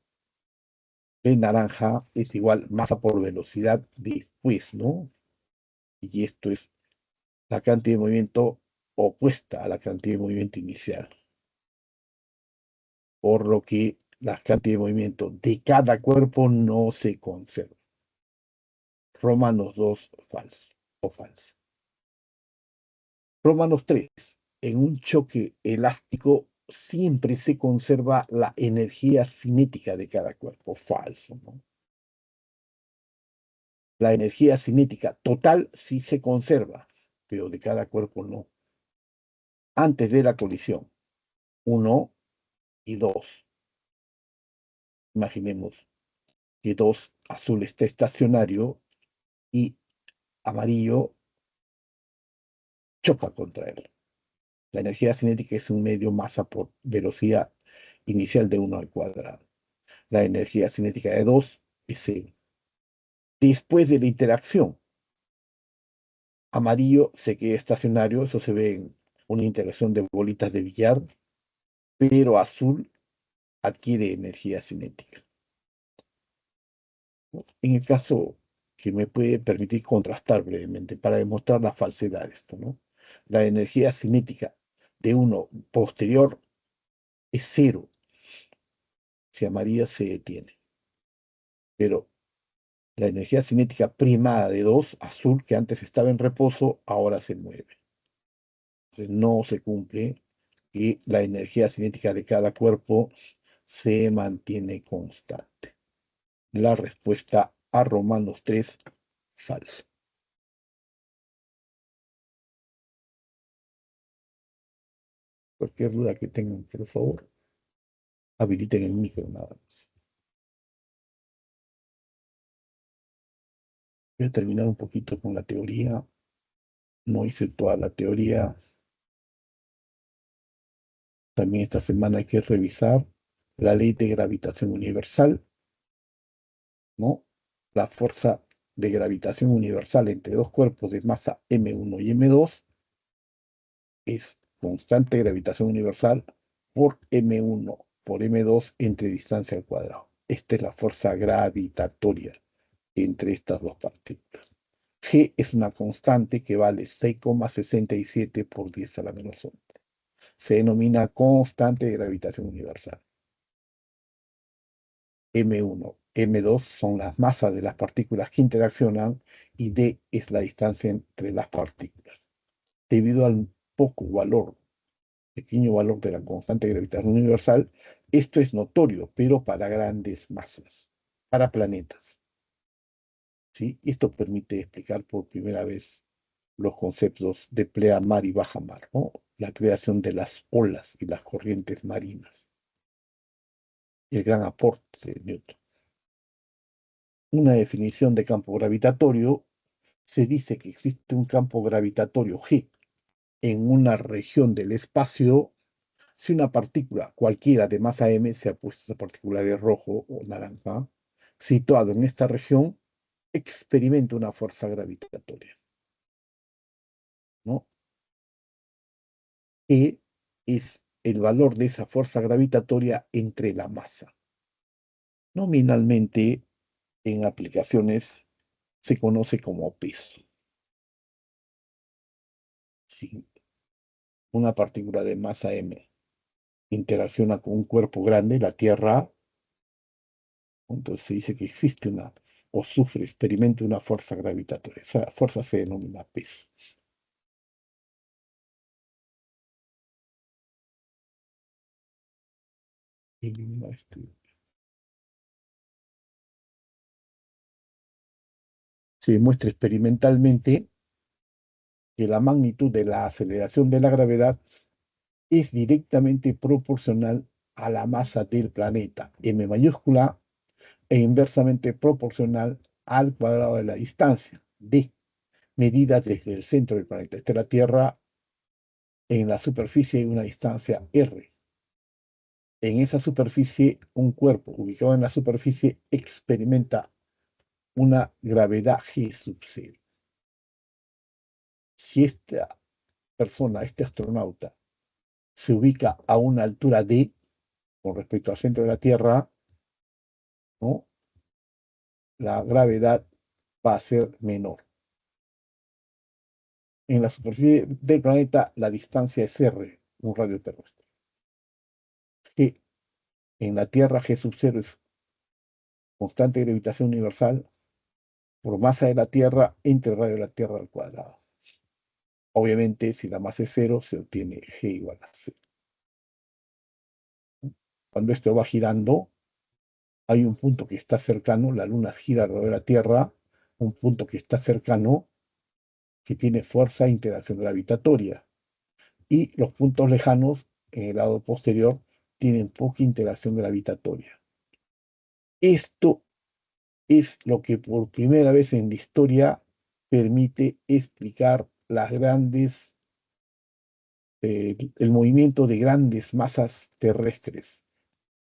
de naranja es igual masa por velocidad después, ¿no? Y esto es la cantidad de movimiento opuesta a la cantidad de movimiento inicial. Por lo que la cantidad de movimiento de cada cuerpo no se conserva. Romanos 2, falso o falso. Romanos 3. En un choque elástico siempre se conserva la energía cinética de cada cuerpo. Falso, ¿no? La energía cinética total sí se conserva, pero de cada cuerpo no. Antes de la colisión, 1 y 2. Imaginemos que 2 azul está estacionario y amarillo choca contra él. La energía cinética es un medio masa por velocidad inicial de 1 al cuadrado. La energía cinética de 2 es 0. Después de la interacción, Amarillo se queda estacionario, eso se ve en una interacción de bolitas de billar, pero azul adquiere energía cinética, ¿no? En el caso que me puede permitir contrastar brevemente para demostrar la falsedad de esto, ¿no? La energía cinética de uno posterior es cero si amarillo se detiene, pero la energía cinética primada de dos, azul, que antes estaba en reposo, ahora se mueve. Entonces no se cumple y la energía cinética de cada cuerpo se mantiene constante. La respuesta a Romanos 3, falso. Cualquier duda que tengan, por favor, habiliten el micro nada más. Voy a terminar un poquito con la teoría. No hice toda la teoría. También esta semana hay que revisar la ley de gravitación universal, ¿no? La fuerza de gravitación universal entre dos cuerpos de masa m1 y m2 es constante de gravitación universal por m1 por m2 entre distancia al cuadrado. Esta es la fuerza gravitatoria entre estas dos partículas. G es una constante que vale 6,67 por 10 a la menos 11. Se denomina constante de gravitación universal. M1, M2 son las masas de las partículas que interaccionan y D es la distancia entre las partículas. Debido al pequeño valor de la constante de gravitación universal, esto es notorio, pero para grandes masas, para planetas, ¿sí? Esto permite explicar por primera vez los conceptos de pleamar y bajamar, ¿no? La creación de las olas y las corrientes marinas y el gran aporte de Newton. Una definición de campo gravitatorio: se dice que existe un campo gravitatorio G en una región del espacio si una partícula cualquiera de masa m, se ha puesto esa partícula de rojo o naranja, situado en esta región, experimenta una fuerza gravitatoria, ¿no? E es el valor de esa fuerza gravitatoria entre la masa. Nominalmente, en aplicaciones, se conoce como peso. Si una partícula de masa m interacciona con un cuerpo grande, la Tierra, entonces se dice que existe o experimenta una fuerza gravitatoria. Esa fuerza se denomina peso. Se demuestra experimentalmente que la magnitud de la aceleración de la gravedad es directamente proporcional a la masa del planeta, m mayúscula, e inversamente proporcional al cuadrado de la distancia, d, medida desde el centro del planeta. Esta es la Tierra en la superficie de una distancia r. En esa superficie, un cuerpo ubicado en la superficie experimenta una gravedad G sub 0. Si esta persona, este astronauta, se ubica a una altura d con respecto al centro de la Tierra, ¿no?, la gravedad va a ser menor. En la superficie del planeta, la distancia es r, un radio terrestre. G, en la Tierra, G sub 0 es constante de gravitación universal por masa de la Tierra entre el radio de la Tierra al cuadrado. Obviamente, si la masa es cero, se obtiene G igual a 0. Cuando esto va girando, hay un punto que está cercano, la Luna gira alrededor de la Tierra, un punto que está cercano, que tiene fuerza e interacción gravitatoria. Y los puntos lejanos, en el lado posterior, tienen poca interacción gravitatoria. Esto es lo que por primera vez en la historia permite explicar el movimiento de grandes masas terrestres.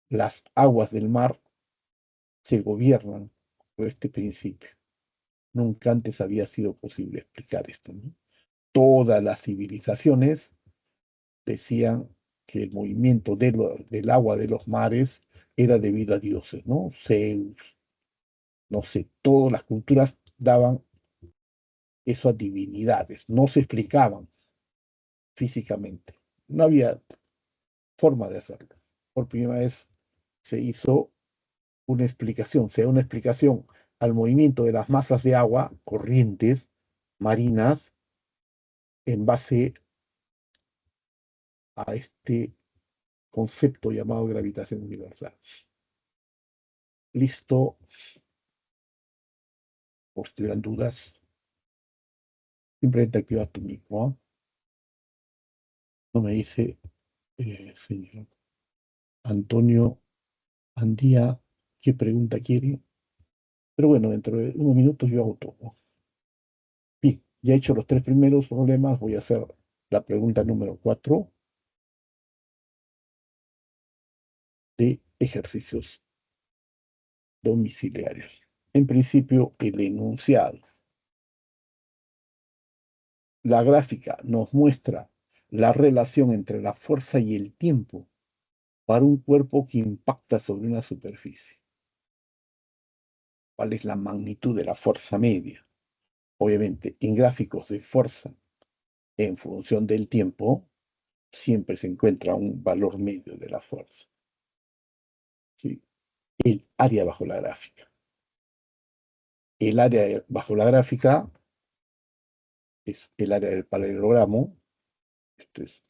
Las aguas del mar se gobiernan por este principio. Nunca antes había sido posible explicar esto, ¿no? todas las civilizaciones decían que el movimiento del agua de los mares era debido a dioses, ¿no? Zeus, no sé, todas las culturas daban eso a divinidades, no se explicaban físicamente. No había forma de hacerlo. Por primera vez se hizo una explicación, se da una explicación al movimiento de las masas de agua, corrientes marinas, en base a este concepto llamado gravitación universal. Listo, por si tuvieran dudas, simplemente activa tu micro, ¿no? No me dice, señor Antonio Andía, qué pregunta quiere. Pero bueno, dentro de unos minutos yo hago todo. Bien, ya he hecho los tres primeros problemas, voy a hacer la pregunta número 4 de ejercicios domiciliarios. En principio, el enunciado. La gráfica nos muestra la relación entre la fuerza y el tiempo para un cuerpo que impacta sobre una superficie. ¿Cuál es la magnitud de la fuerza media? Obviamente, en gráficos de fuerza en función del tiempo, siempre se encuentra un valor medio de la fuerza. ¿Sí? El área bajo la gráfica. El área bajo la gráfica es el área del paralelogramo. Esto es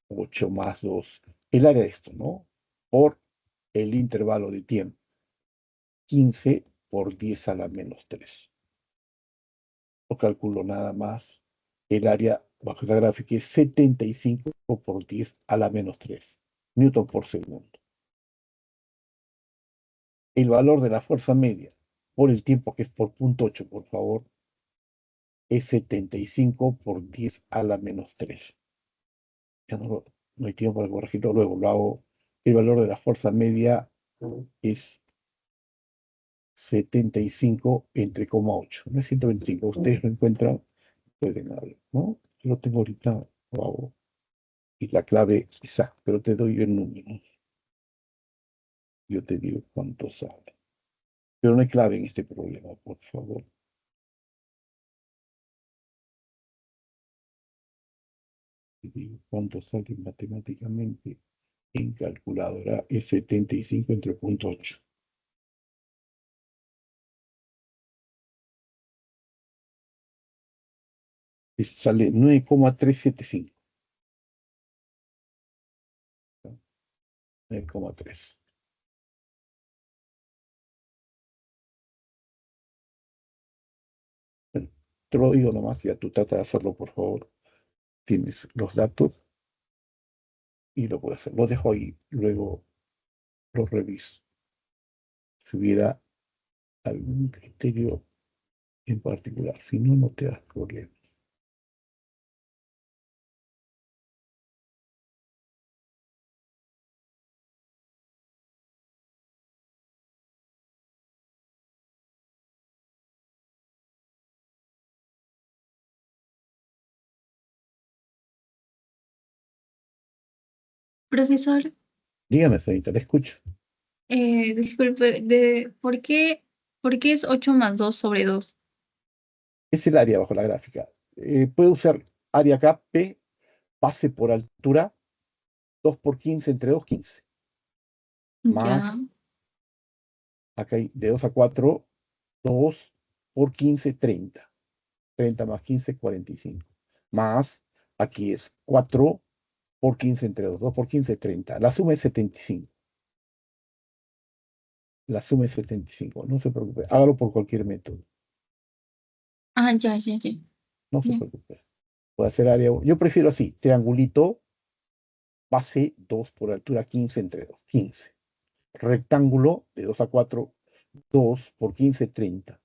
8 más 2. El área de esto, ¿no? Por el intervalo de tiempo. 15 por 10 a la menos 3. Lo calculo nada más. El área bajo esta gráfica es 75 por 10 a la menos 3 newton por segundo. El valor de la fuerza media por el tiempo, que es por 0.8, por favor, es 75 por 10 a la menos 3. Ya no hay tiempo para corregirlo, luego lo hago. El valor de la fuerza media es 75 entre 8. No es 125. Ustedes lo encuentran, pueden hablar, ¿no? Yo lo tengo ahorita, lo hago. Y la clave exacta, pero te doy el número. Yo te digo cuánto sale. Pero no hay clave en este problema, por favor. Te digo cuánto sale matemáticamente en calculadora. Es 75 entre 0.8. Sale 9,375. 9,3. Bueno, te lo digo nomás, ya tú trata de hacerlo, por favor. Tienes los datos y lo puedes hacer. Lo dejo ahí, luego lo reviso. Si hubiera algún criterio en particular, si no, no te das problema. Profesor, Dígame, señorita, la escucho. disculpe, por qué es 8 más 2 sobre 2? Es el área bajo la gráfica. Puede usar área acá, P, base por altura, 2 por 15 entre 2, 15. Ya. Más, acá hay de 2 a 4, 2 por 15, 30. 30 más 15, 45. Más, aquí es 4 por 15 entre 2. 2 por 15, 30. La suma es 75. La suma es 75. No se preocupe. Hágalo por cualquier método. Ah, ya, ya, ya. No se Ya. preocupe. Puede hacer área. Yo prefiero así. Triangulito, base 2 por altura, 15 entre 2. 15. Rectángulo de 2 a 4, 2 por 15, 30.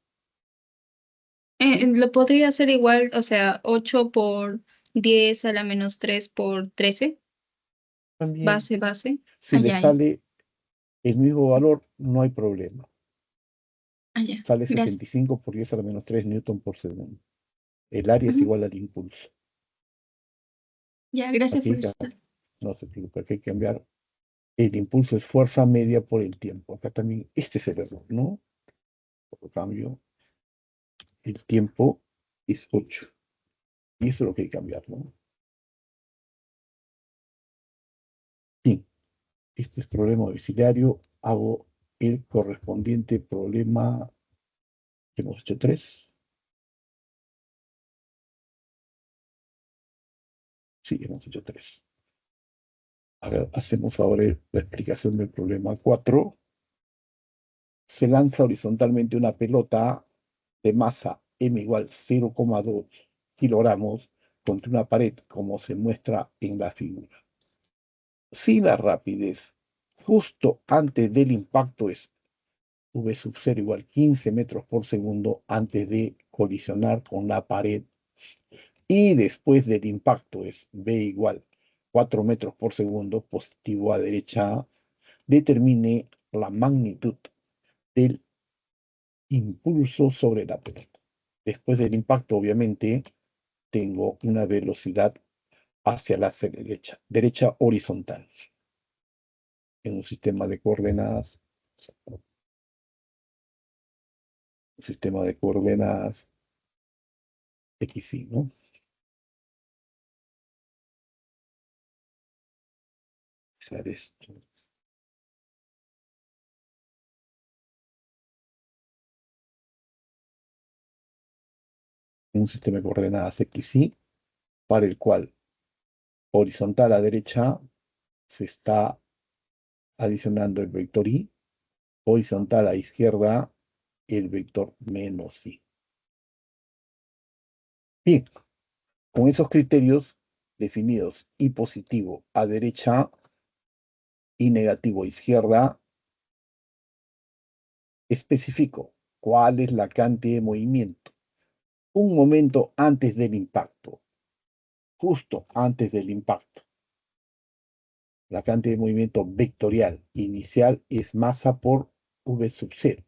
¿Sí? Lo podría hacer igual, o sea, 8 por 10 a la menos 3 por 13, También, base, base. si le Allá, ya. sale el mismo valor, no hay problema. Allá. Sale Gracias. 75 por 10 a la menos 3 newton por segundo. El área es Ujú. igual al impulso. Ya, gracias, Aquí profesor. no se preocupe, aquí hay que cambiar. El impulso es fuerza media por el tiempo. Acá también, este es el error, ¿no? Por lo cambio, el tiempo es 8. Y eso es lo que hay que cambiar, ¿no? Bien, este es problema domiciliario. Hago el correspondiente problema que hemos hecho 3. Sí, hemos hecho 3. A ver, hacemos ahora la explicación del problema 4. Se lanza horizontalmente una pelota de masa m igual 0,2 kilogramos contra una pared, como se muestra en la figura. Si la rapidez justo antes del impacto es v sub 0 igual 15 metros por segundo antes de colisionar con la pared, y después del impacto es v igual 4 metros por segundo positivo a derecha, determine la magnitud del impulso sobre la pelota. Después del impacto, obviamente, tengo una velocidad hacia la derecha horizontal. En un sistema de coordenadas, x, y, ¿no? Esto. Un sistema de coordenadas x, y, para el cual horizontal a derecha se está adicionando el vector y, horizontal a izquierda el vector menos y. Bien, con esos criterios definidos y positivo a derecha y negativo a izquierda, especifico cuál es la cantidad de movimiento un momento antes del impacto, justo antes del impacto. La cantidad de movimiento vectorial inicial es masa por v sub 0.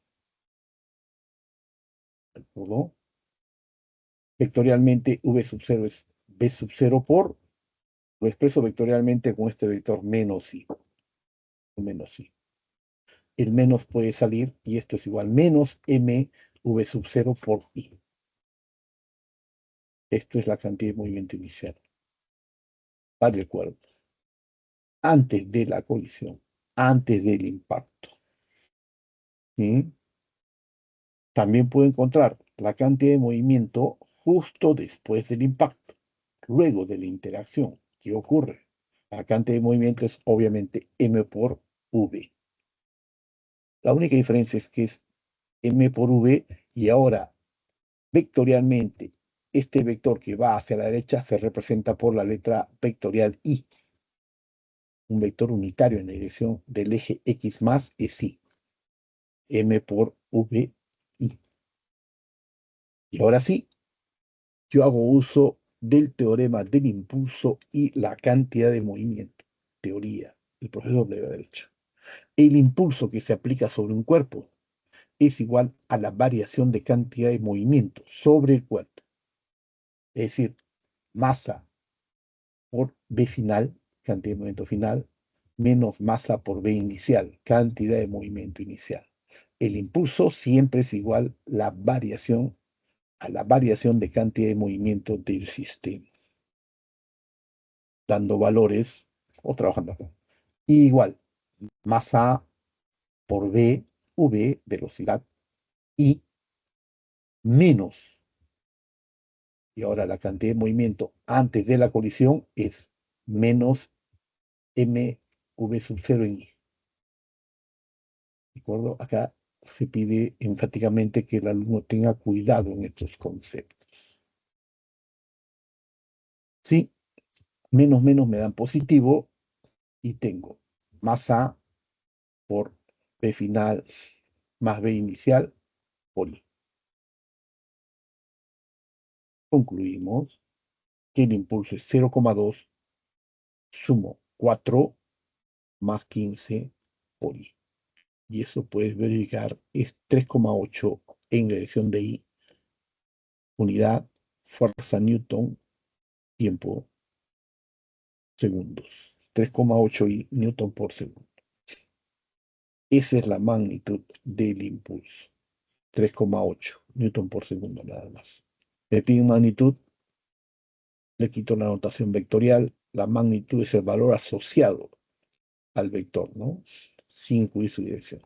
¿De acuerdo? Vectorialmente v sub 0 es v sub 0 por, lo expreso vectorialmente con este vector menos i. Menos i. El menos puede salir y esto es igual menos m v sub 0 por i. Esto es la cantidad de movimiento inicial para el cuerpo, antes de la colisión, antes del impacto. ¿Sí? También puedo encontrar la cantidad de movimiento justo después del impacto, luego de la interacción. ¿Qué ocurre? La cantidad de movimiento es obviamente m por v. La única diferencia es que es m por v y ahora vectorialmente este vector que va hacia la derecha se representa por la letra vectorial i. Un vector unitario en la dirección del eje x más es i. M por v i. Y ahora sí, yo hago uso del teorema del impulso y la cantidad de movimiento. Teoría. El profesor debe haber hecho. El impulso que se aplica sobre un cuerpo es igual a la variación de cantidad de movimiento sobre el cuerpo. Es decir, masa por V final, cantidad de movimiento final, menos masa por V inicial, cantidad de movimiento inicial. El impulso siempre es igual a la variación de cantidad de movimiento del sistema, dando valores o trabajando acá. Y igual, masa por V, V, velocidad, y menos. Y ahora la cantidad de movimiento antes de la colisión es menos mv sub 0 en i. ¿De acuerdo? Acá se pide enfáticamente que el alumno tenga cuidado en estos conceptos. Sí, menos me dan positivo y tengo más A por B final más B inicial por I. Concluimos que el impulso es 0,2, sumo 4 más 15 por I. Y eso puedes verificar, es 3,8 en la dirección de I. Unidad, fuerza Newton, tiempo segundos. 3,8 newton por segundo. Esa es la magnitud del impulso. 3,8 newton por segundo nada más. Me piden magnitud, le quito la notación vectorial. La magnitud es el valor asociado al vector, ¿no? Sin incluir su dirección.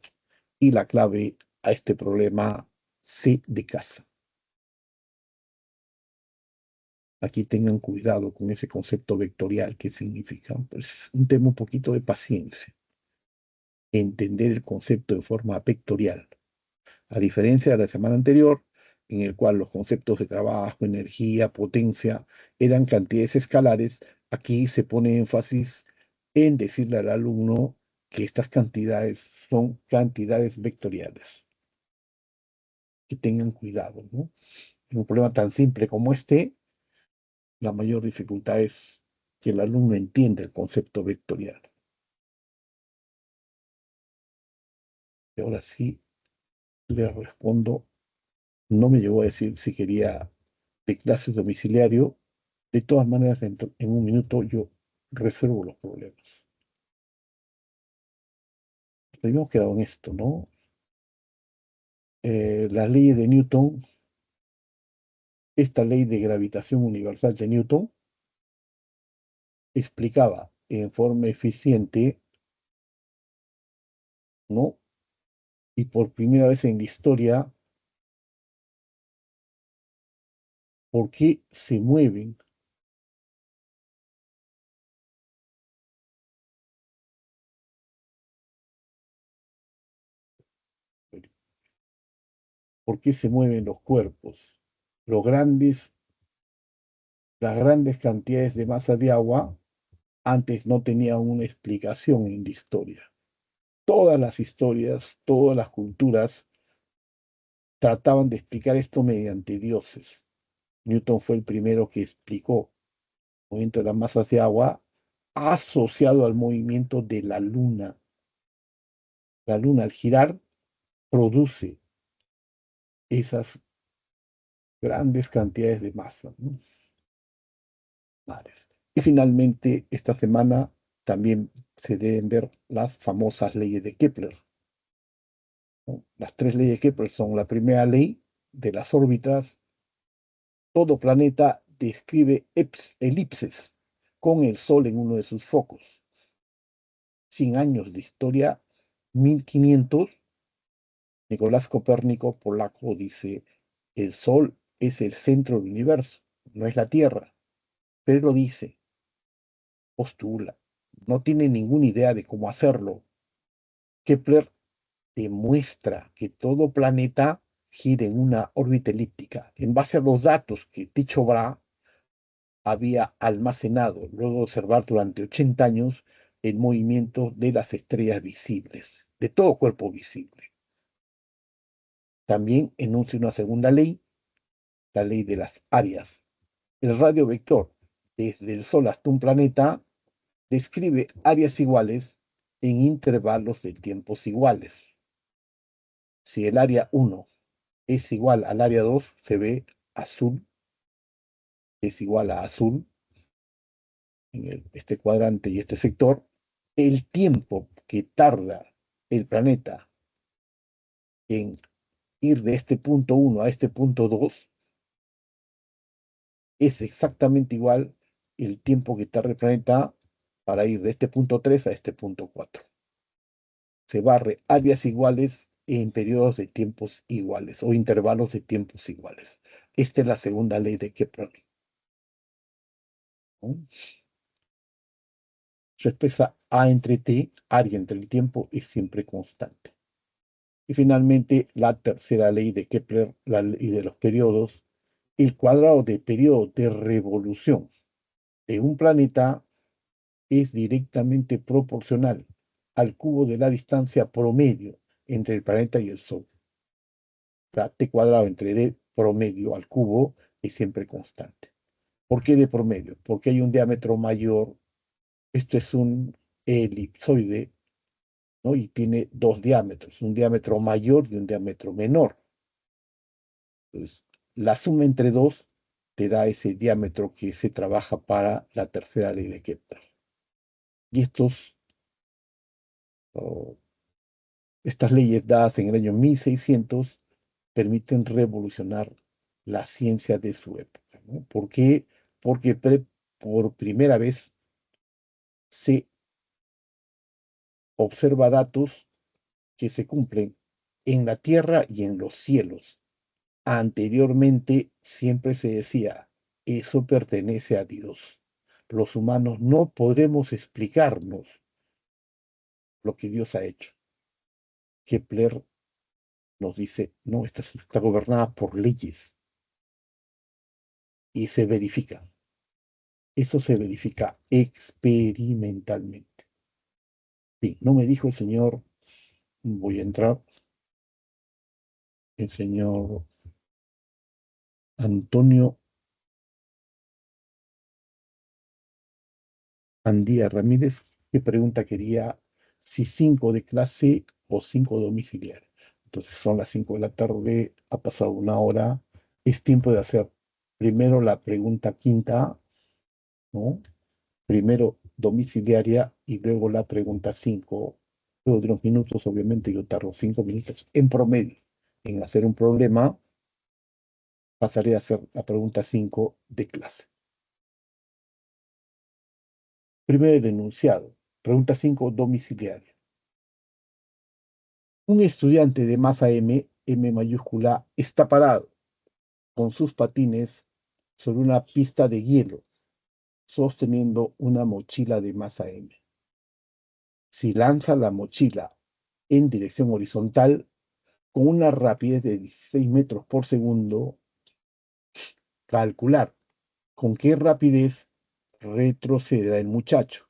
Y la clave a este problema, C de casa. Aquí tengan cuidado con ese concepto vectorial que significa, pues, un tema un poquito de paciencia. Entender el concepto de forma vectorial. A diferencia de la semana anterior, en el cual los conceptos de trabajo, energía, potencia eran cantidades escalares, aquí se pone énfasis en decirle al alumno que estas cantidades son cantidades vectoriales. Que tengan cuidado, ¿no? En un problema tan simple como este, la mayor dificultad es que el alumno entienda el concepto vectorial. Y ahora sí le respondo, no me llegó a decir si quería de clase domiciliario. De todas maneras, en un minuto yo resuelvo los problemas. Habíamos quedado en esto, ¿no? Las leyes de Newton, esta ley de gravitación universal de Newton, explicaba en forma eficiente, ¿no? Y por primera vez en la historia, por qué se mueven los cuerpos. Las grandes cantidades de masa de agua antes no tenían una explicación en la historia. Todas las historias, todas las culturas trataban de explicar esto mediante dioses. Newton fue el primero que explicó el movimiento de las masas de agua asociado al movimiento de la luna. La luna al girar produce esas grandes cantidades de masa, ¿no? Y finalmente, esta semana también se deben ver las famosas leyes de Kepler, ¿no? Las tres leyes de Kepler son la primera ley de las órbitas. Todo planeta describe elipses con el Sol en uno de sus focos. 100 años de historia, 1500, Nicolás Copérnico, polaco, dice, el Sol es el centro del universo, no es la Tierra. Pero dice, postula, no tiene ninguna idea de cómo hacerlo. Kepler demuestra que todo planeta gira en una órbita elíptica en base a los datos que Tycho Brahe había almacenado luego de observar durante 80 años el movimiento de las estrellas visibles, de todo cuerpo visible. También enuncia una segunda ley, la ley de las áreas. El radio vector desde el Sol hasta un planeta describe áreas iguales en intervalos de tiempos iguales. Si el área 1 es igual al área 2, se ve azul, es igual a azul en este cuadrante y este sector. El tiempo que tarda el planeta en ir de este punto 1 a este punto 2 es exactamente igual el tiempo que tarda el planeta para ir de este punto 3 a este punto 4. Se barre áreas iguales en periodos de tiempos iguales o intervalos de tiempos iguales. Esta es la segunda ley de Kepler, ¿no? Se expresa A entre T, área entre el tiempo, es siempre constante. Y finalmente, la tercera ley de Kepler, la ley de los periodos, el cuadrado de periodo de revolución de un planeta es directamente proporcional al cubo de la distancia promedio entre el planeta y el Sol. O sea, T cuadrado entre D promedio al cubo es siempre constante. ¿Por qué de promedio? Porque hay un diámetro mayor. Esto es un elipsoide, ¿no? Y tiene dos diámetros, un diámetro mayor y un diámetro menor. Entonces, la suma entre dos te da ese diámetro que se trabaja para la tercera ley de Kepler. Y estas leyes dadas en el año 1600 permiten revolucionar la ciencia de su época, ¿no? ¿Por qué? Porque por primera vez se observa datos que se cumplen en la tierra y en los cielos. Anteriormente siempre se decía, eso pertenece a Dios. Los humanos no podremos explicarnos lo que Dios ha hecho. Kepler nos dice, no, esta está gobernada por leyes y se verifica. Eso se verifica experimentalmente. Sí, no me dijo el señor, voy a entrar, el señor Antonio Andía Ramírez, que pregunta quería si 5 de clase o 5 domiciliario. Entonces son las 5 de la tarde, ha pasado una hora, es tiempo de hacer primero la pregunta quinta, ¿no? Primero domiciliaria y luego la pregunta 5. Luego de unos minutos, obviamente yo tardo 5 minutos en promedio en hacer un problema, pasaré a hacer la pregunta 5 de clase. Primero el enunciado. Pregunta 5 domiciliaria. Un estudiante de masa M, M mayúscula, está parado con sus patines sobre una pista de hielo, sosteniendo una mochila de masa M. Si lanza la mochila en dirección horizontal con una rapidez de 16 metros por segundo, calcular con qué rapidez retrocederá el muchacho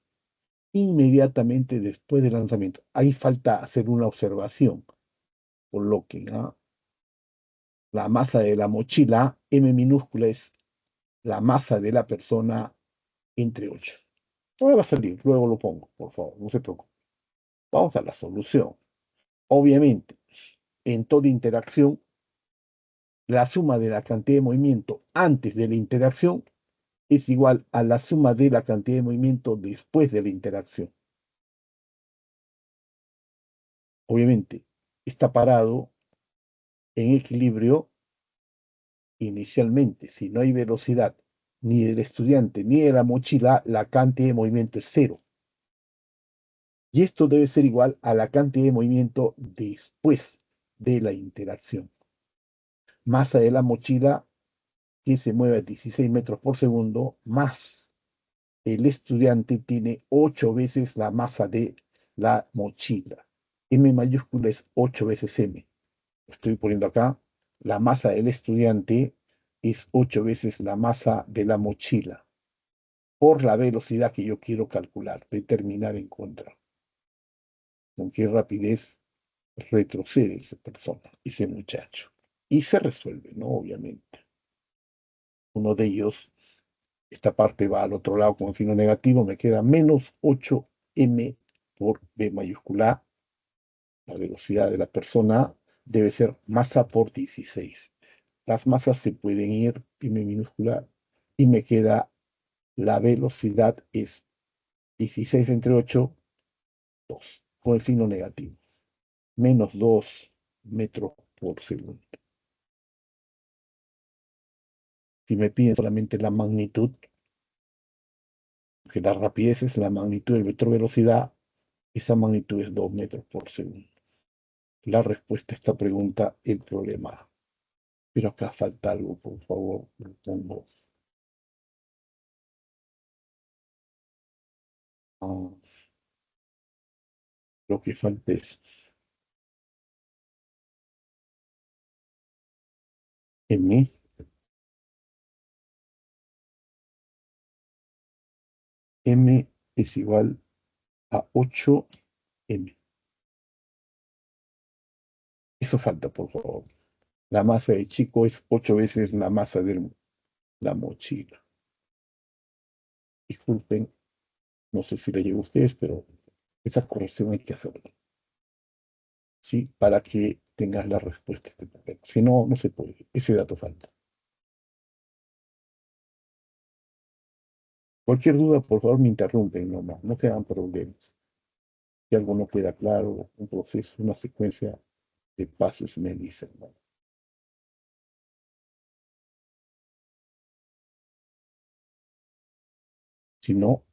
inmediatamente después del lanzamiento. Ahí falta hacer una observación, por lo que la masa de la mochila, M minúscula, es la masa de la persona entre 8. No va a salir, luego lo pongo, por favor, no se preocupe. Vamos a la solución. Obviamente, en toda interacción, la suma de la cantidad de movimiento antes de la interacción es igual a la suma de la cantidad de movimiento después de la interacción. Obviamente, está parado en equilibrio inicialmente. Si no hay velocidad ni del estudiante ni de la mochila, la cantidad de movimiento es cero. Y esto debe ser igual a la cantidad de movimiento después de la interacción. Masa de la mochila que se mueve a 16 metros por segundo, más el estudiante tiene 8 veces la masa de la mochila. M mayúscula es 8 veces M. Estoy poniendo acá, la masa del estudiante es 8 veces la masa de la mochila, por la velocidad que yo quiero calcular, determinar, encontrar. ¿Con qué rapidez retrocede esa persona, ese muchacho? Y se resuelve, ¿no? Obviamente. Uno de ellos, esta parte va al otro lado con signo negativo, me queda menos 8m por b mayúscula. La velocidad de la persona debe ser masa por 16. Las masas se pueden ir, m minúscula, y me queda la velocidad es 16 entre 8, 2, con el signo negativo. Menos 2 metros por segundo. Si me piden solamente la magnitud, que la rapidez es la magnitud del vector velocidad, esa magnitud es 2 metros por segundo. La respuesta a esta pregunta, el problema. Pero acá falta algo, por favor, lo pongo. Lo que falta es M, M es igual a 8M. Eso falta, por favor. La masa de chico es 8 veces la masa de la mochila. Disculpen, no sé si le llegó a ustedes, pero esa corrección hay que hacerla. ¿Sí? Para que tengas la respuesta. Si no, no se puede. Ese dato falta. Cualquier duda, por favor, me interrumpen nomás, no quedan problemas. Si algo no queda claro, un proceso, una secuencia de pasos, me dicen, ¿no? Si no,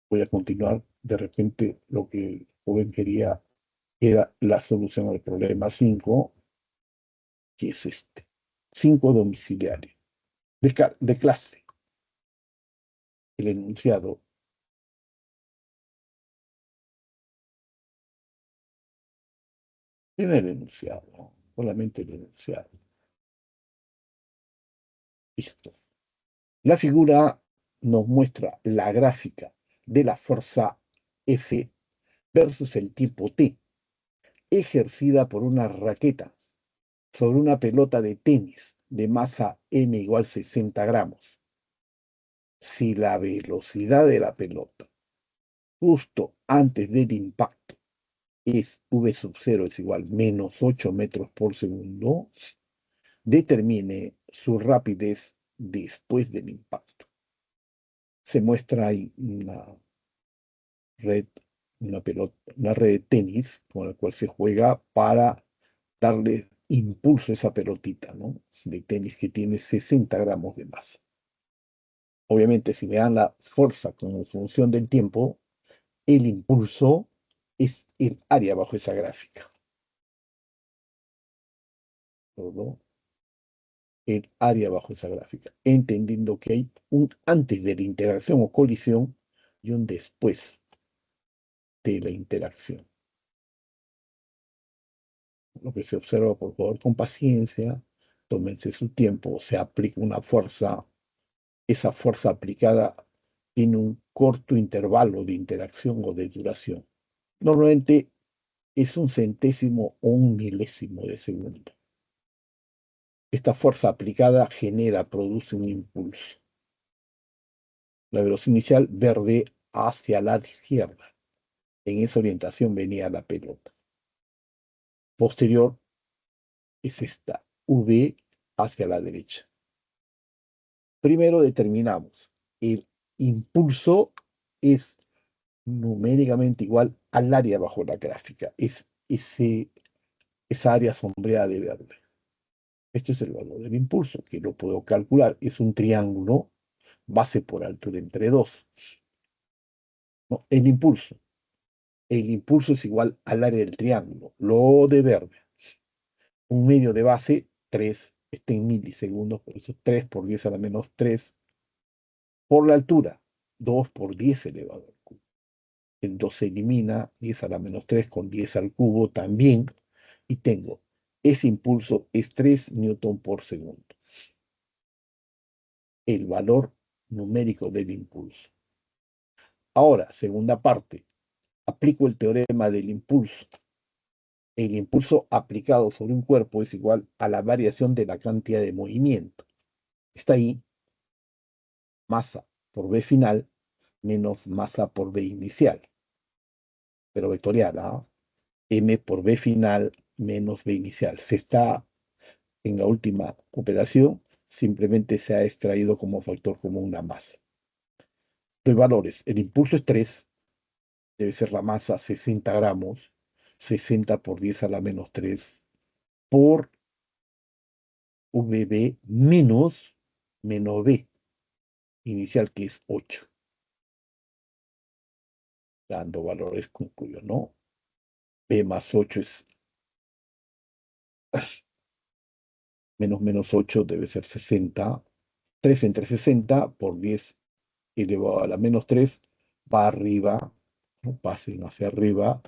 voy a continuar. De repente, lo que el joven quería era la solución al problema 5, que es este. 5 domiciliario. De clase. El enunciado. Viene el enunciado, ¿no? Solamente el enunciado. Listo. La figura nos muestra la gráfica de la fuerza F versus el tiempo T, ejercida por una raqueta sobre una pelota de tenis de masa m igual 60 gramos. Si la velocidad de la pelota justo antes del impacto es v sub 0 es igual menos 8 metros por segundo, determine su rapidez después del impacto. Se muestra ahí red, una red de tenis con la cual se juega para darle impulso a esa pelotita, ¿no? De tenis que tiene 60 gramos de masa. Obviamente, si me dan la fuerza como función del tiempo, el impulso es el área bajo esa gráfica. ¿No? El área bajo esa gráfica, entendiendo que hay un antes de la interacción o colisión y un después de la interacción. Lo que se observa, por favor, con paciencia, tómense su tiempo, se aplica una fuerza, esa fuerza aplicada tiene un corto intervalo de interacción o de duración. Normalmente es un centésimo o un milésimo de segundo. Esta fuerza aplicada produce un impulso. La velocidad inicial verde hacia la izquierda. En esa orientación venía la pelota. Posterior es esta, V hacia la derecha. Primero determinamos, el impulso es numéricamente igual al área bajo la gráfica, es esa área sombreada de verde. Este es el valor del impulso, que lo puedo calcular, es un triángulo, base por altura entre 2. ¿No? El impulso es igual al área del triángulo, lo de verde. Un medio de base, 3, está en milisegundos, por eso 3 por 10 a la menos 3, por la altura, 2 por 10 elevado al cubo. El 2 se elimina, 10 a la menos 3 con 10 al cubo también, y tengo, ese impulso es 3 newton por segundo. El valor numérico del impulso. Ahora, segunda parte, aplico el teorema del impulso. El impulso aplicado sobre un cuerpo es igual a la variación de la cantidad de movimiento. Está ahí, masa por V final menos masa por V inicial, pero vectorial, ¿ah? M por V final menos V inicial. Se está en la última operación, simplemente se ha extraído como factor común una masa. Los valores, el impulso es 3, debe ser la masa 60 gramos, 60 por 10 a la menos 3, por VB menos V inicial, que es 8. Dando valores concluyo, ¿no? B más 8 es menos 8 debe ser 60. 3 entre 60 por 10 elevado a la menos 3 va arriba, no pasen hacia arriba,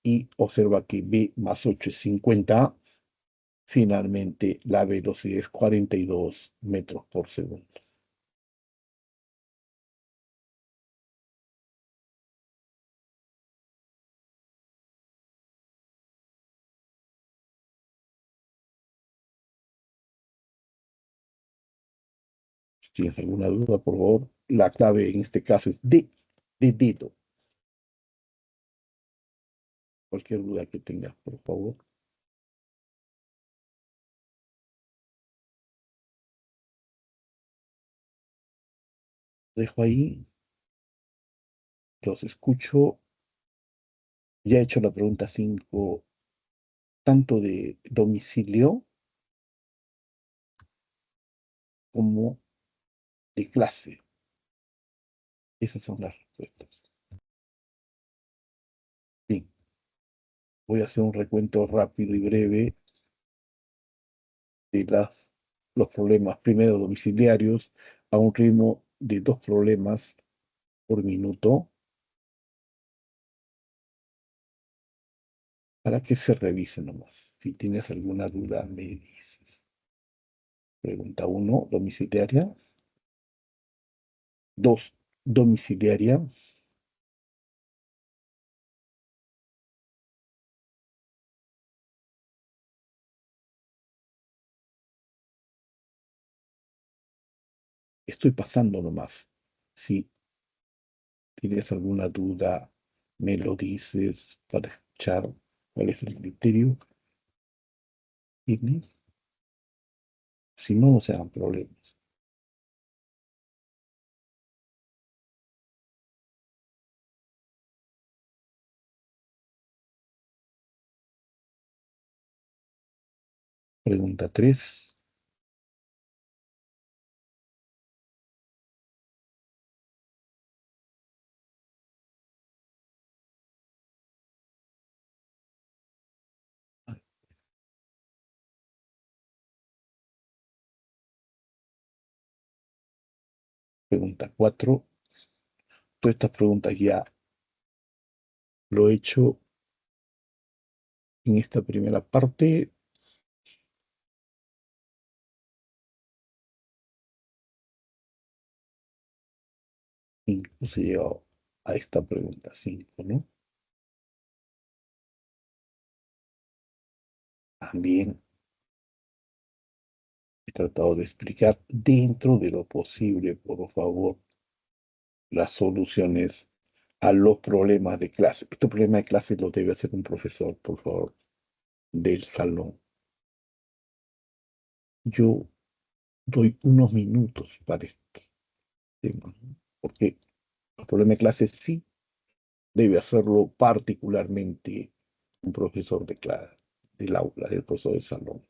y observa que B más 8 es 50. Finalmente, la velocidad es 42 metros por segundo. Si tienes alguna duda, por favor, la clave en este caso es D, de dedo. Cualquier duda que tengas, por favor. Dejo ahí, los escucho. Ya he hecho la pregunta 5, tanto de domicilio como de clase. Esas son las respuestas. Bien, voy a hacer un recuento rápido y breve de los problemas, primero domiciliarios, a un ritmo de 2 problemas por minuto, para que se revise nomás. Si tienes alguna duda, me dices. Pregunta 1, domiciliaria. 2, domiciliaria. Estoy pasando nomás. Si tienes alguna duda, me lo dices para escuchar cuál es el criterio. ¿Tienes? Si no, no se hagan problemas. Pregunta 3. Pregunta 4. Todas estas preguntas ya lo he hecho en esta primera parte. Incluso he llegado a esta pregunta 5, ¿no? También he tratado de explicar dentro de lo posible, por favor, las soluciones a los problemas de clase. Estos problemas de clase los debe hacer un profesor, por favor, del salón. Yo doy unos minutos para este tema, ¿no? Porque los problemas de clase sí debe hacerlo particularmente un profesor de clase, del aula, el profesor del salón,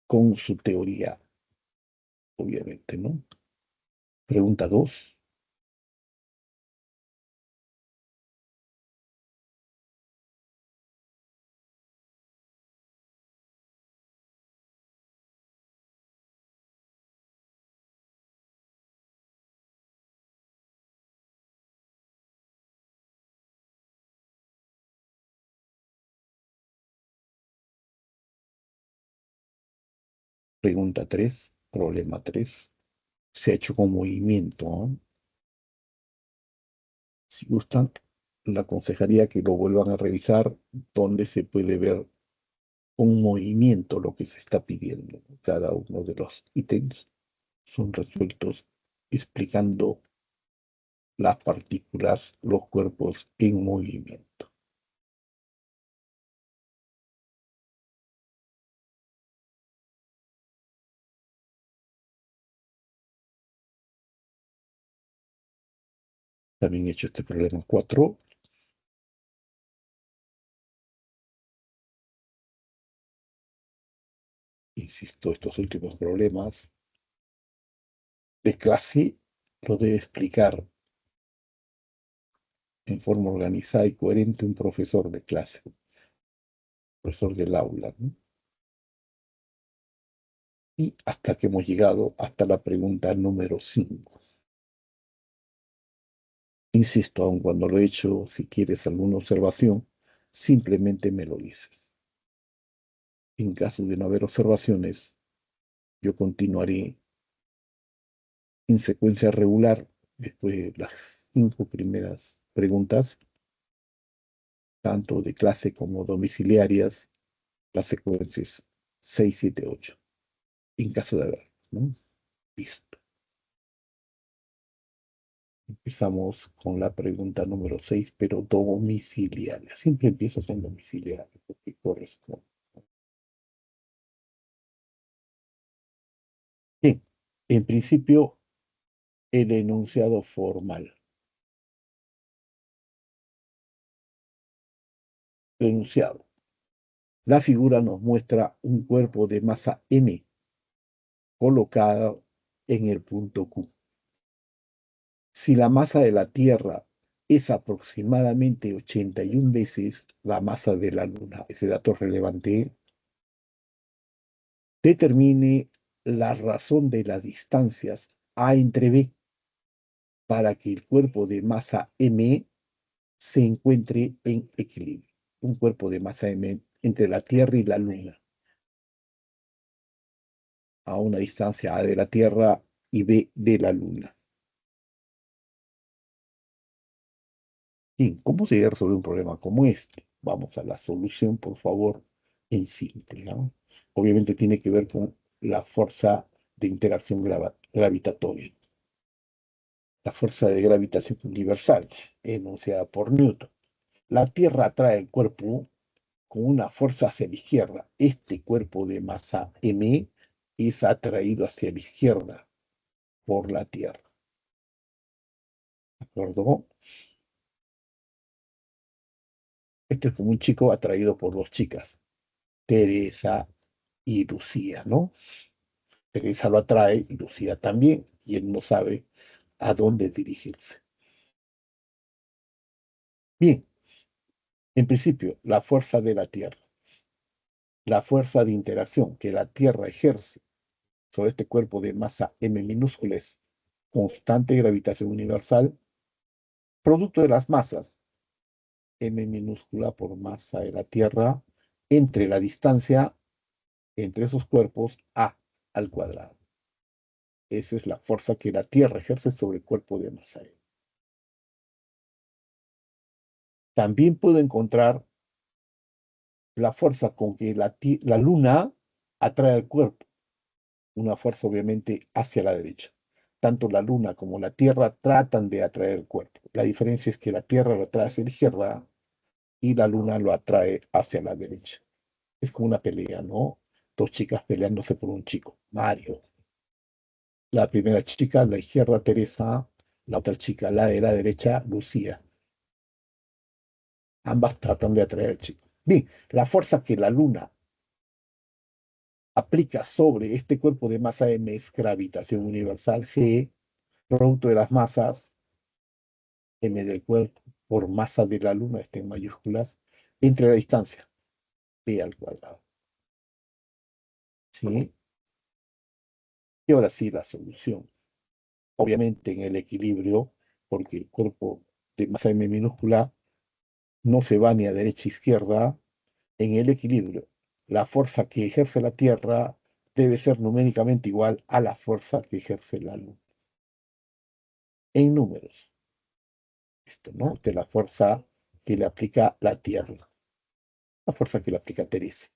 con su teoría, obviamente, ¿no? Pregunta 2. Pregunta 3. Problema 3. Se ha hecho con movimiento, ¿no? Si gustan, le aconsejaría que lo vuelvan a revisar, donde se puede ver un movimiento lo que se está pidiendo. Cada uno de los ítems son resueltos explicando las partículas, los cuerpos en movimiento. También he hecho este problema 4. Insisto, estos últimos problemas de clase lo debe explicar en forma organizada y coherente un profesor de clase, profesor del aula, ¿no? Y hasta que hemos llegado hasta la pregunta número 5. Insisto, aun cuando lo he hecho, si quieres alguna observación, simplemente me lo dices. En caso de no haber observaciones, yo continuaré en secuencia regular después de las 5 primeras preguntas, tanto de clase como domiciliarias, las secuencias 6, 7, 8, en caso de haber, ¿no? Listo. Empezamos con la pregunta número 6, pero domiciliaria. Siempre empiezo con domiciliaria, porque corresponde. Bien, en principio el enunciado formal. El enunciado. La figura nos muestra un cuerpo de masa M colocado en el punto Q. Si la masa de la Tierra es aproximadamente 81 veces la masa de la Luna, ese dato es relevante, determine la razón de las distancias A entre B para que el cuerpo de masa M se encuentre en equilibrio. Un cuerpo de masa M entre la Tierra y la Luna, a una distancia A de la Tierra y B de la Luna. Bien, ¿cómo se resolver un problema como este? Vamos a la solución, por favor, en simple, ¿no? Obviamente tiene que ver con la fuerza de interacción gravitatoria, la fuerza de gravitación universal, enunciada por Newton. La Tierra atrae el cuerpo con una fuerza hacia la izquierda. Este cuerpo de masa m es atraído hacia la izquierda por la Tierra. ¿De acuerdo? Esto es como un chico atraído por dos chicas, Teresa y Lucía, ¿no? Teresa lo atrae y Lucía también, y él no sabe a dónde dirigirse. Bien, en principio, la fuerza de la Tierra, la fuerza de interacción que la Tierra ejerce sobre este cuerpo de masa m minúscula es constante gravitación universal, producto de las masas m minúscula por masa de la Tierra entre la distancia entre esos cuerpos a al cuadrado. Esa es la fuerza que la Tierra ejerce sobre el cuerpo de masa m. También puedo encontrar la fuerza con que la Luna atrae al cuerpo, una fuerza obviamente hacia la derecha. Tanto la Luna como la Tierra tratan de atraer el cuerpo. La diferencia es que la Tierra lo atrae hacia la izquierda y la Luna lo atrae hacia la derecha. Es como una pelea, ¿no? Dos chicas peleándose por un chico, Mario. La primera chica, la izquierda, Teresa, la otra chica, la de la derecha, Lucía. Ambas tratan de atraer al chico. Bien, la fuerza que la Luna aplica sobre este cuerpo de masa m es gravitación universal G, producto de las masas m del cuerpo por masa de la Luna, está en mayúsculas, entre la distancia p al cuadrado. ¿Sí? Y ahora sí, la solución. Obviamente en el equilibrio, porque el cuerpo de masa m minúscula no se va ni a derecha ni a izquierda, en el equilibrio, la fuerza que ejerce la Tierra debe ser numéricamente igual a la fuerza que ejerce la Luna. En números, esto, ¿no? De la fuerza que le aplica la Tierra, la fuerza que le aplica Teresa.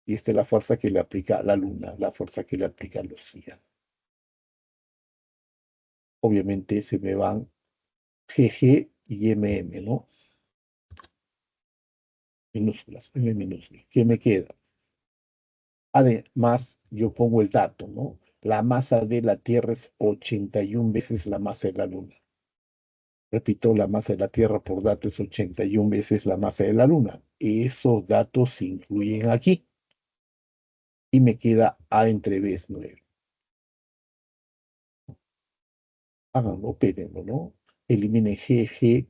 Y esta es la fuerza que le aplica la Luna, la fuerza que le aplica Lucía. Obviamente se me van GG y MM, ¿no? Minúsculas, M minúsculas. ¿Qué me queda? Además, yo pongo el dato, ¿no? La masa de la Tierra es 81 veces la masa de la Luna. Repito, la masa de la Tierra por dato es 81 veces la masa de la Luna. Esos datos se incluyen aquí. Y me queda A entre B es 9. Háganlo, pérenlo, ¿no? Eliminen GG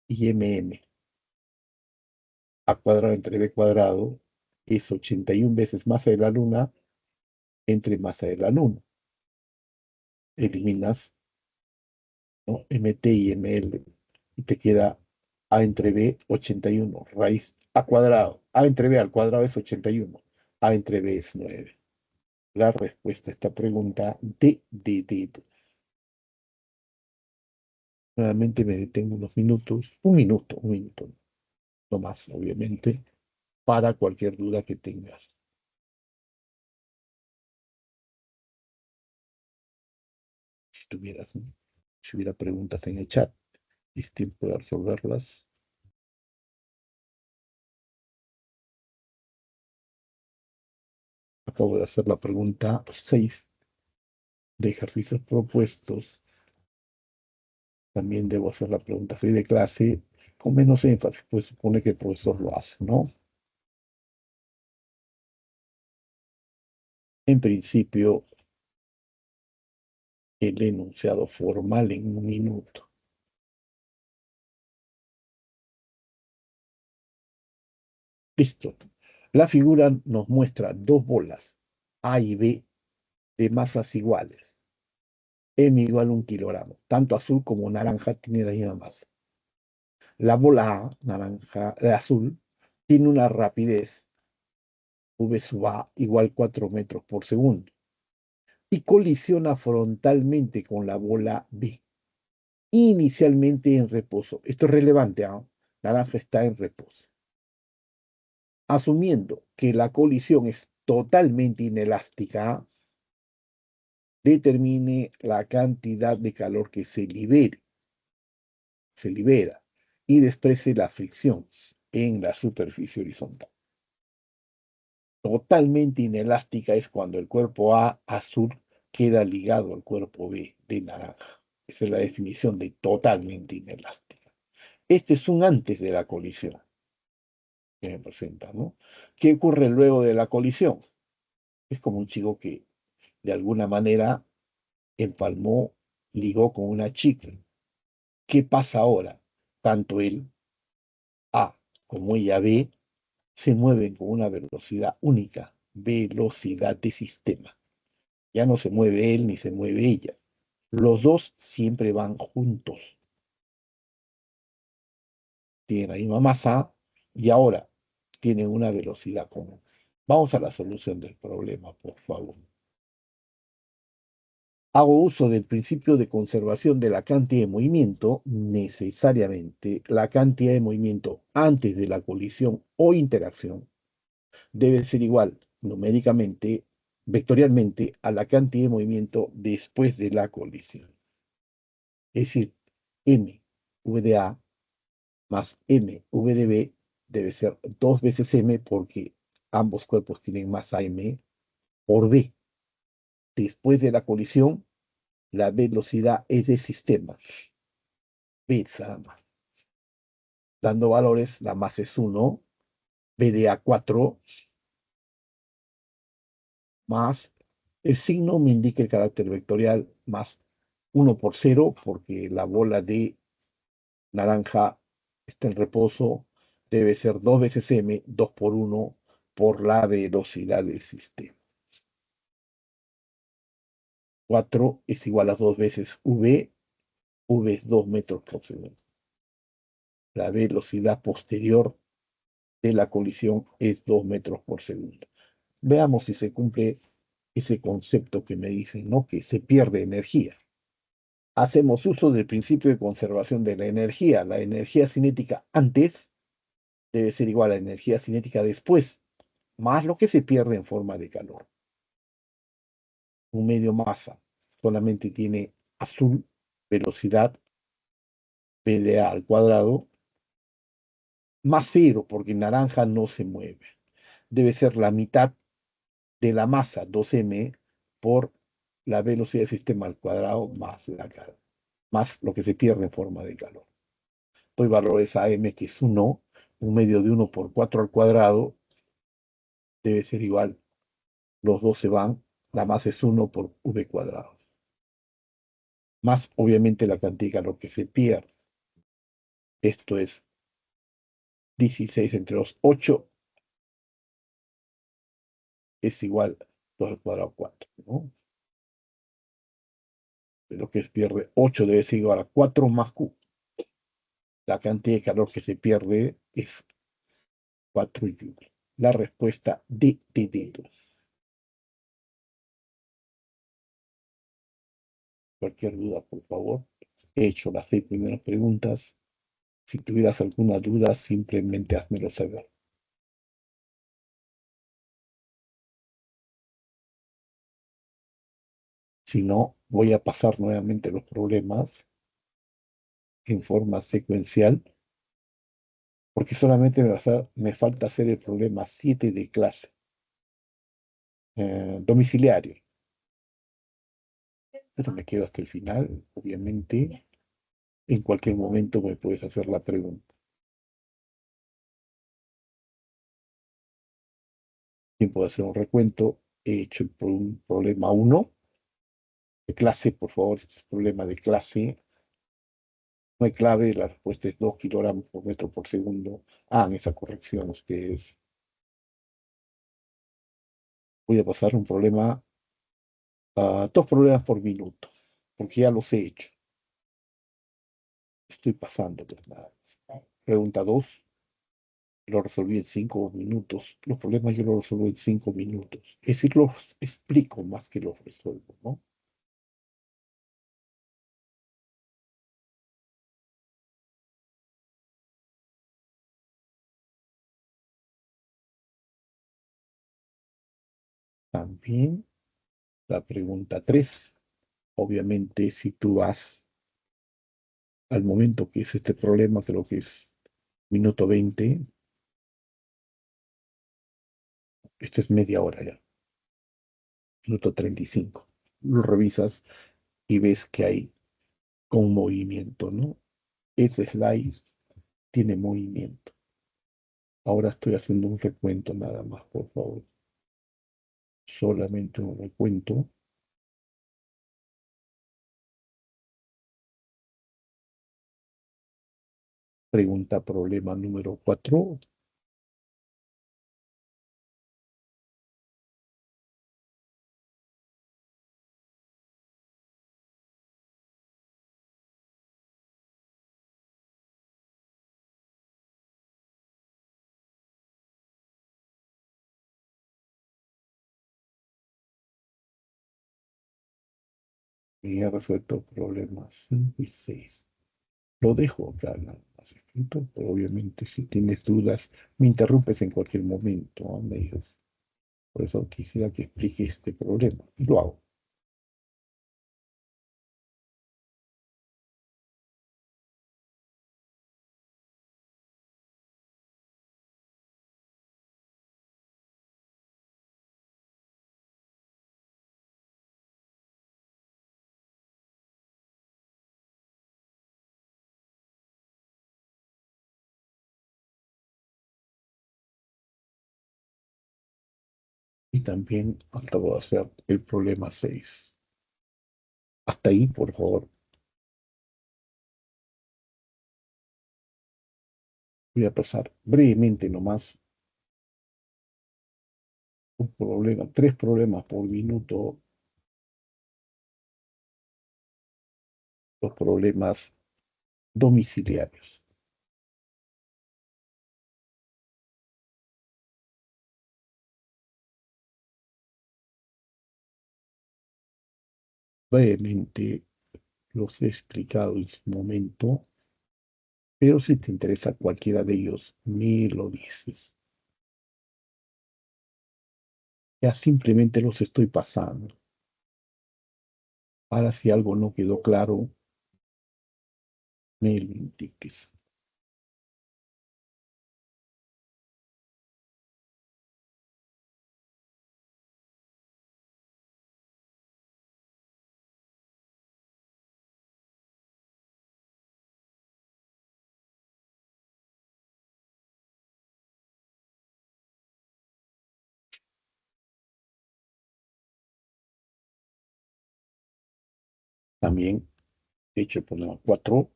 y MM. A cuadrado entre B cuadrado es 81 veces masa de la Luna entre masa de la Luna. Eliminas, ¿no? MT y ML y te queda A entre B 81, raíz A cuadrado. A entre B al cuadrado es 81. A entre B es 9. La respuesta a esta pregunta de dedo. Nuevamente me detengo unos minutos, un minuto, no más, obviamente, para cualquier duda que tengas. Si tuvieras, ¿no? Si hubiera preguntas en el chat, es tiempo de resolverlas. Acabo de hacer la pregunta 6. de ejercicios propuestos, también debo hacer la pregunta 6 de clase con menos énfasis, pues supone que el profesor lo hace, ¿no? En principio, el enunciado formal en un minuto. Listo. La figura nos muestra dos bolas, A y B, de masas iguales. M igual a 1 kilogramo. Tanto azul como naranja tienen la misma masa. La bola A, naranja, azul, tiene una rapidez v sub A igual 4 metros por segundo y colisiona frontalmente con la bola B, inicialmente en reposo. Esto es relevante, ¿ah? Naranja está en reposo. Asumiendo que la colisión es totalmente inelástica, determine la cantidad de calor que se libera y desprecie la fricción en la superficie horizontal. Totalmente inelástica es cuando el cuerpo A azul queda ligado al cuerpo B de naranja. Esa es la definición de totalmente inelástica. Este es un antes de la colisión que me presenta, ¿no? ¿Qué ocurre luego de la colisión? Es como un chico que de alguna manera empalmó, ligó con una chica. ¿Qué pasa ahora? Tanto él, A, como ella, B, se mueven con una velocidad única, velocidad de sistema. Ya no se mueve él ni se mueve ella. Los dos siempre van juntos. Tienen la misma masa y ahora tienen una velocidad común. Vamos a la solución del problema, por favor. Hago uso del principio de conservación de la cantidad de movimiento. Necesariamente, la cantidad de movimiento antes de la colisión o interacción debe ser igual numéricamente, vectorialmente, a la cantidad de movimiento después de la colisión. Es decir, m v de A más m v de B debe ser 2 veces m porque ambos cuerpos tienen masa m por B. Después de la colisión, la velocidad es de sistema. B nada más. Dando valores, la masa es 1, B de A 4, más el signo me indica el carácter vectorial más 1 por 0, porque la bola de naranja está en reposo, debe ser 2 veces m, 2 por 1, por la velocidad del sistema. 4 es igual a 2 veces v, v es 2 metros por segundo. La velocidad posterior de la colisión es 2 metros por segundo. Veamos si se cumple ese concepto que me dicen, ¿no? Que se pierde energía. Hacemos uso del principio de conservación de la energía. La energía cinética antes debe ser igual a la energía cinética después, más lo que se pierde en forma de calor. Un medio masa solamente tiene azul, velocidad, P de A al cuadrado, más cero, porque naranja no se mueve. Debe ser la mitad de la masa, 2m, por la velocidad del sistema al cuadrado más lo que se pierde en forma de calor. Doy valores a m, que es 1, un medio de 1 por 4 al cuadrado, debe ser igual, los dos se van, la masa es 1 por v cuadrado. Más obviamente la cantidad de calor que se pierde. Esto es 16 entre 2, 8, es igual 2 al cuadrado 4, ¿no? Lo que se pierde 8 debe ser igual a 4 más q. La cantidad de calor que se pierde es 4 joules. La respuesta D de dedo. Cualquier duda, por favor. He hecho las 6 primeras preguntas. Si tuvieras alguna duda, simplemente házmelo saber. Si no, voy a pasar nuevamente los problemas en forma secuencial, porque solamente me falta hacer el problema 7 de clase domiciliario. pero me quedo hasta el final. Obviamente, en cualquier momento me puedes hacer la pregunta. Tiempo de hacer un recuento. He hecho un problema 1 de clase, por favor, este es problema de clase. No hay clave, la respuesta es 2 kilogramos por metro por segundo. En esa corrección ustedes. Voy a pasar un problema, 2 problemas por minuto, porque ya los he hecho. Estoy pasando, pues nada más. Pregunta 2, lo resolví en 5 minutos. Los problemas yo los resuelvo en 5 minutos. Es decir, los explico más que los resuelvo, ¿no? También la pregunta 3, obviamente, si tú vas al momento que es este problema, creo que es minuto 20, esto es media hora ya, minuto 35. Lo revisas y ves que hay con movimiento, ¿no? Ese slice tiene movimiento. Ahora estoy haciendo un recuento nada más, por favor. Solamente un recuento. Pregunta problema número 4. Y he resuelto problemas 5 y 6. Lo dejo acá nada más escrito, pero obviamente si tienes dudas, me interrumpes en cualquier momento, ¿no? Me dices. Por eso quisiera que explique este problema. Y lo hago. Y también acabo de hacer el problema 6. Hasta ahí, por favor. Voy a pasar brevemente nomás 3 problemas por minuto, los problemas domiciliarios. Brevemente los he explicado en su momento, pero si te interesa cualquiera de ellos, me lo dices. Ya simplemente los estoy pasando. Ahora, si algo no quedó claro, me lo indiques. También he hecho el problema 4.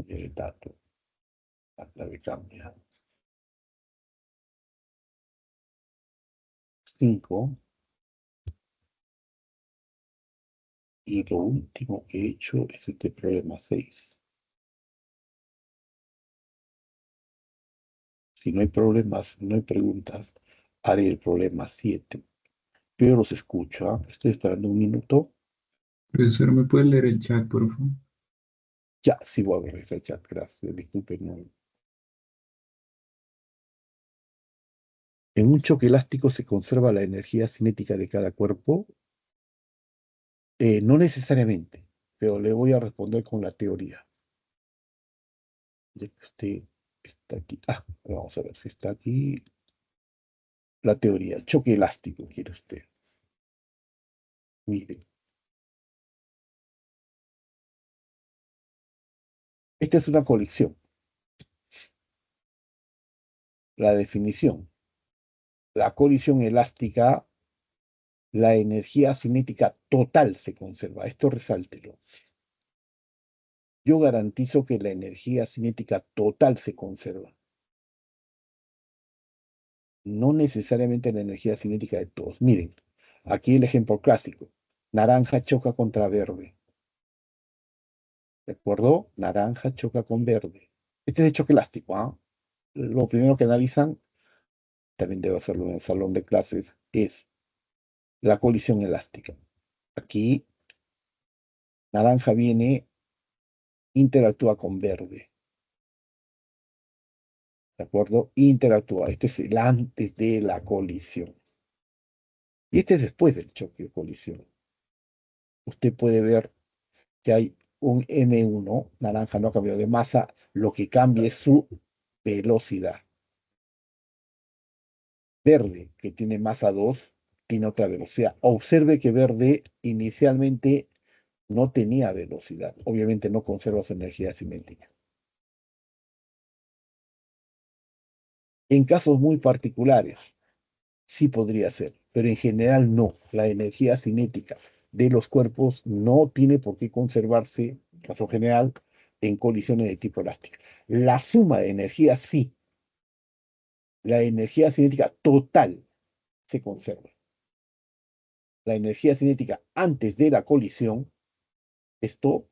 El dato, la clave cambia. 5. Y lo último que he hecho es este problema 6. Si no hay problemas, no hay preguntas, haré el problema 7. Pero los escucho, ¿ah? Estoy esperando un minuto. Profesor, ¿me puede leer el chat, por favor? Ya, sí voy a ver ese chat, gracias. Disculpen. No. En un choque elástico se conserva la energía cinética de cada cuerpo. No necesariamente, pero le voy a responder con la teoría. Ya que usted está aquí. Vamos a ver si está aquí. la teoría. Choque elástico, quiere usted. Mire. Esta es una colección. La definición. La colisión elástica, la energía cinética total se conserva. Esto resáltelo. Yo garantizo que la energía cinética total se conserva. No necesariamente la energía cinética de todos. Miren, aquí el ejemplo clásico. Naranja choca contra verde. ¿De acuerdo? Naranja choca con verde. Este es de choque elástico, ¿ah? Lo primero que analizan, también debe hacerlo en el salón de clases, es la colisión elástica. Aquí, naranja viene, interactúa con verde. ¿De acuerdo? Interactúa. Esto es el antes de la colisión. Y este es después del choque o colisión. Usted puede ver que hay un M1, naranja no ha cambiado de masa, lo que cambia es su velocidad. Verde, que tiene masa 2, tiene otra velocidad. Observe que verde inicialmente no tenía velocidad. Obviamente no conserva su energía cinética. En casos muy particulares, sí podría ser, pero en general no. La energía cinética de los cuerpos no tiene por qué conservarse, en caso general, en colisiones de tipo elástico. La suma de energía sí. La energía cinética total se conserva. La energía cinética antes de la colisión, esto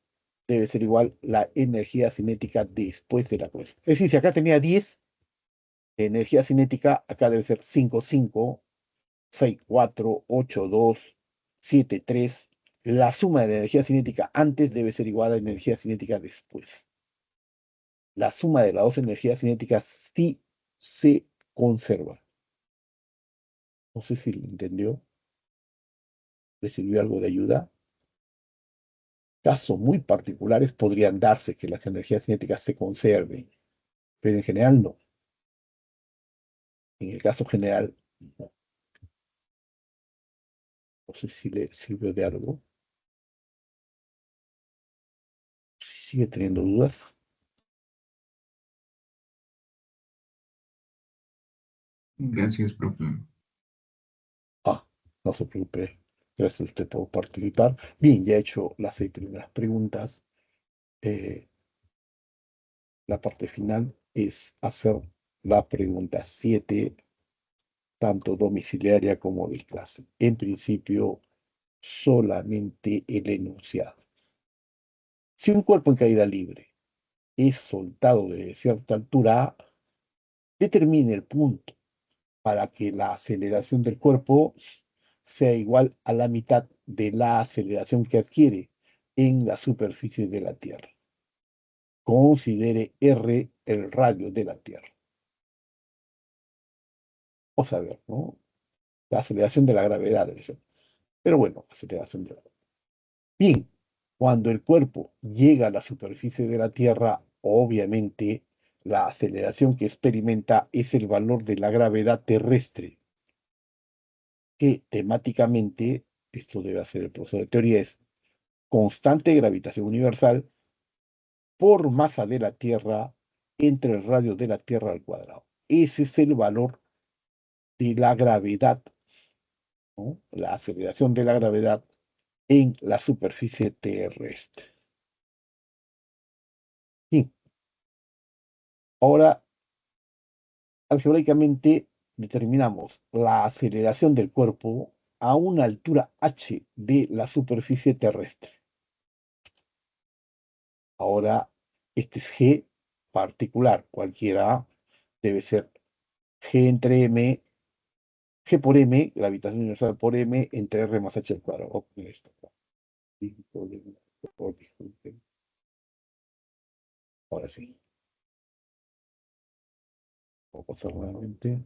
debe ser igual a la energía cinética después de la colisión. Es decir, si acá tenía 10 de energía cinética, acá debe ser 5, 5, 6, 4, 8, 2, 7, 3. La suma de la energía cinética antes debe ser igual a la energía cinética después. La suma de las dos energías cinéticas sí se conserva. No sé si lo entendió. ¿Le sirvió algo de ayuda? Casos muy particulares podrían darse que las energías cinéticas se conserven, pero en general no. En el caso general, no. No sé si le sirvió de algo. Si sigue teniendo dudas. Gracias, profe. No se preocupe. Gracias a usted por participar. Bien, ya he hecho las 6 primeras preguntas. La parte final es hacer la pregunta 7, tanto domiciliaria como de clase. En principio, solamente el enunciado. Si un cuerpo en caída libre es soltado de cierta altura, determine el punto para que la aceleración del cuerpo sea igual a la mitad de la aceleración que adquiere en la superficie de la Tierra. Considere R el radio de la Tierra. Vamos a ver, ¿no? La aceleración de la gravedad debe ser. Pero bueno, aceleración de la gravedad. Bien, cuando el cuerpo llega a la superficie de la Tierra, obviamente la aceleración que experimenta es el valor de la gravedad terrestre, que temáticamente, esto debe hacer el profesor de teoría, es constante de gravitación universal por masa de la Tierra entre el radio de la Tierra al cuadrado. Ese es el valor de la gravedad, ¿no? La aceleración de la gravedad en la superficie terrestre. Bien, ahora algebraicamente determinamos la aceleración del cuerpo a una altura h de la superficie terrestre. Ahora, este es g particular, cualquiera debe ser g entre m, g por m, gravitación universal por m, entre r más h al cuadrado. Voy a poner esto acá. Ahora sí. Voy a pasar nuevamente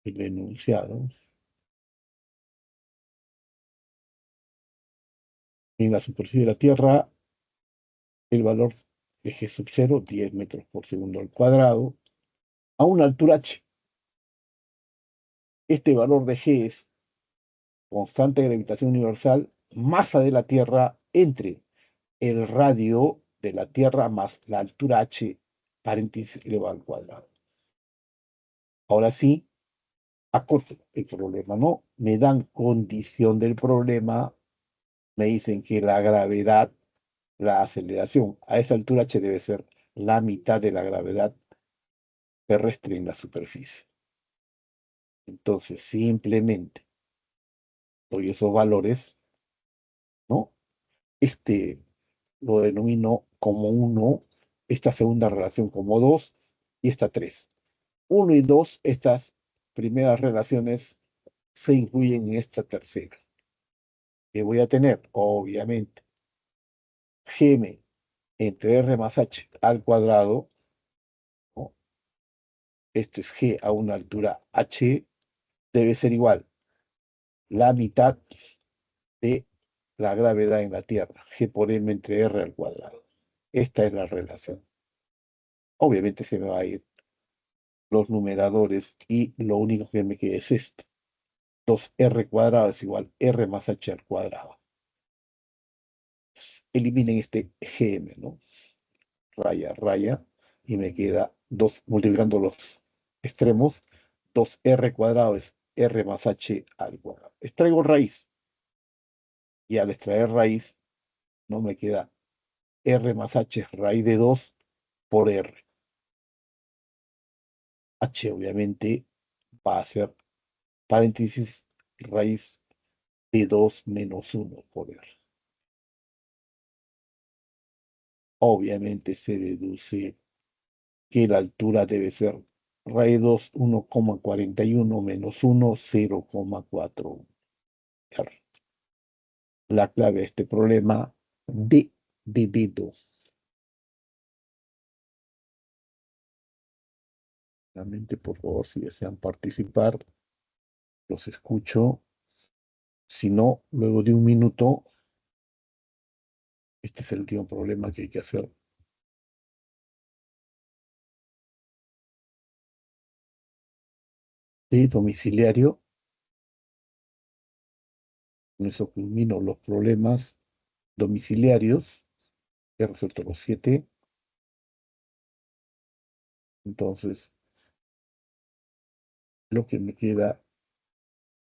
el enunciado. En la superficie de la Tierra, el valor de g sub 0, 10 metros por segundo al cuadrado, a una altura h. Este valor de G es constante de gravitación universal, masa de la Tierra entre el radio de la Tierra más la altura h, paréntesis elevado al cuadrado. Ahora sí, acoto el problema, ¿no? Me dan condición del problema, me dicen que la gravedad, la aceleración a esa altura h debe ser la mitad de la gravedad terrestre en la superficie. Entonces, simplemente doy esos valores, ¿no? Lo denomino como 1, esta segunda relación como 2 y esta 3. 1 y 2, estas primeras relaciones se incluyen en esta tercera. Que voy a tener, obviamente, Gm entre R más H al cuadrado, ¿no? Esto es G a una altura H, debe ser igual la mitad de la gravedad en la Tierra, G por M entre R al cuadrado. Esta es la relación. Obviamente se me va a ir los numeradores y lo único que me queda es esto. 2R cuadrado es igual R más H al cuadrado. Eliminen este Gm, ¿no? Raya, raya, y me queda 2, multiplicando los extremos, 2R cuadrado es R más H al cuadrado. Extraigo raíz, y al extraer raíz, no me queda R más H es raíz de 2 por R. H obviamente va a ser paréntesis raíz de 2 menos 1 por R. Obviamente se deduce que la altura debe ser raíz 2, 1,41 menos 1, 0,4 R. La clave de este problema de dedo. Realmente, por favor, si desean participar, los escucho. Si no, luego de un minuto, este es el último problema que hay que hacer. De domiciliario. Con eso culmino los problemas domiciliarios. He resuelto los 7. Entonces, lo que me queda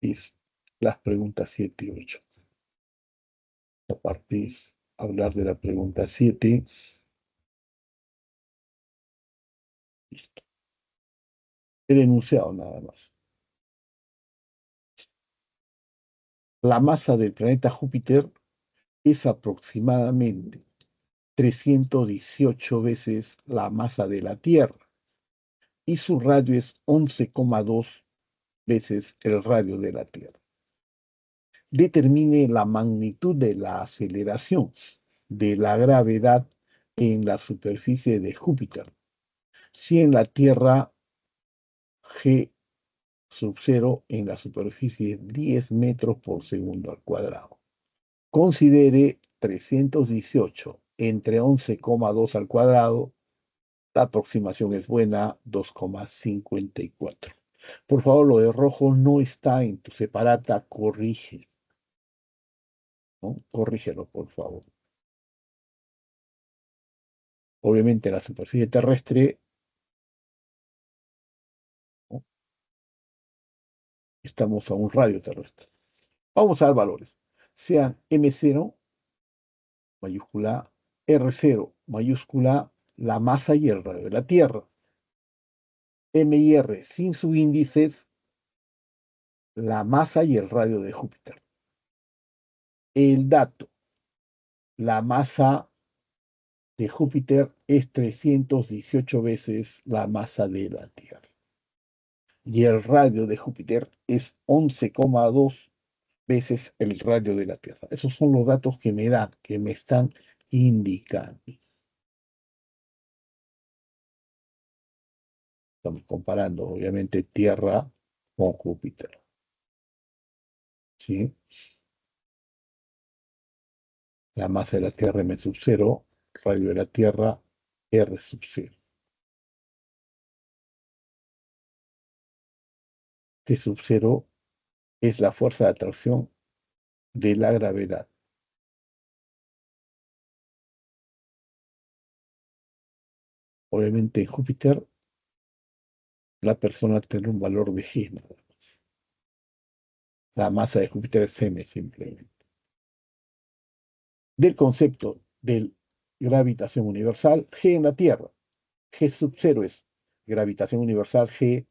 es las preguntas 7 y 8. Aparte es hablar de la pregunta 7. Listo. He denunciado nada más. La masa del planeta Júpiter es aproximadamente 318 veces la masa de la Tierra y su radio es 11,2 veces el radio de la Tierra. Determine la magnitud de la aceleración de la gravedad en la superficie de Júpiter. Si en la Tierra G sub 0 en la superficie 10 metros por segundo al cuadrado. Considere 318 entre 11,2 al cuadrado. La aproximación es buena, 2,54. Por favor, lo de rojo no está en tu separata, corrige. ¿No? Corrígelo, por favor. Obviamente la superficie terrestre, ¿no? Estamos a un radio terrestre. Vamos a dar valores. Sean M0, mayúscula, R0, mayúscula, la masa y el radio de la Tierra. M y R sin subíndices, la masa y el radio de Júpiter. El dato, la masa de Júpiter es 318 veces la masa de la Tierra. Y el radio de Júpiter es 11,2 veces el radio de la Tierra. Esos son los datos que me dan, que me están indicando. Estamos comparando, obviamente, Tierra con Júpiter. ¿Sí? La masa de la Tierra M sub 0, radio de la Tierra R sub 0. G sub 0 es la fuerza de atracción de la gravedad. Obviamente en Júpiter la persona tiene un valor de G nada más. La masa de Júpiter es m simplemente. Del concepto de gravitación universal, G en la Tierra. G sub 0 es gravitación universal G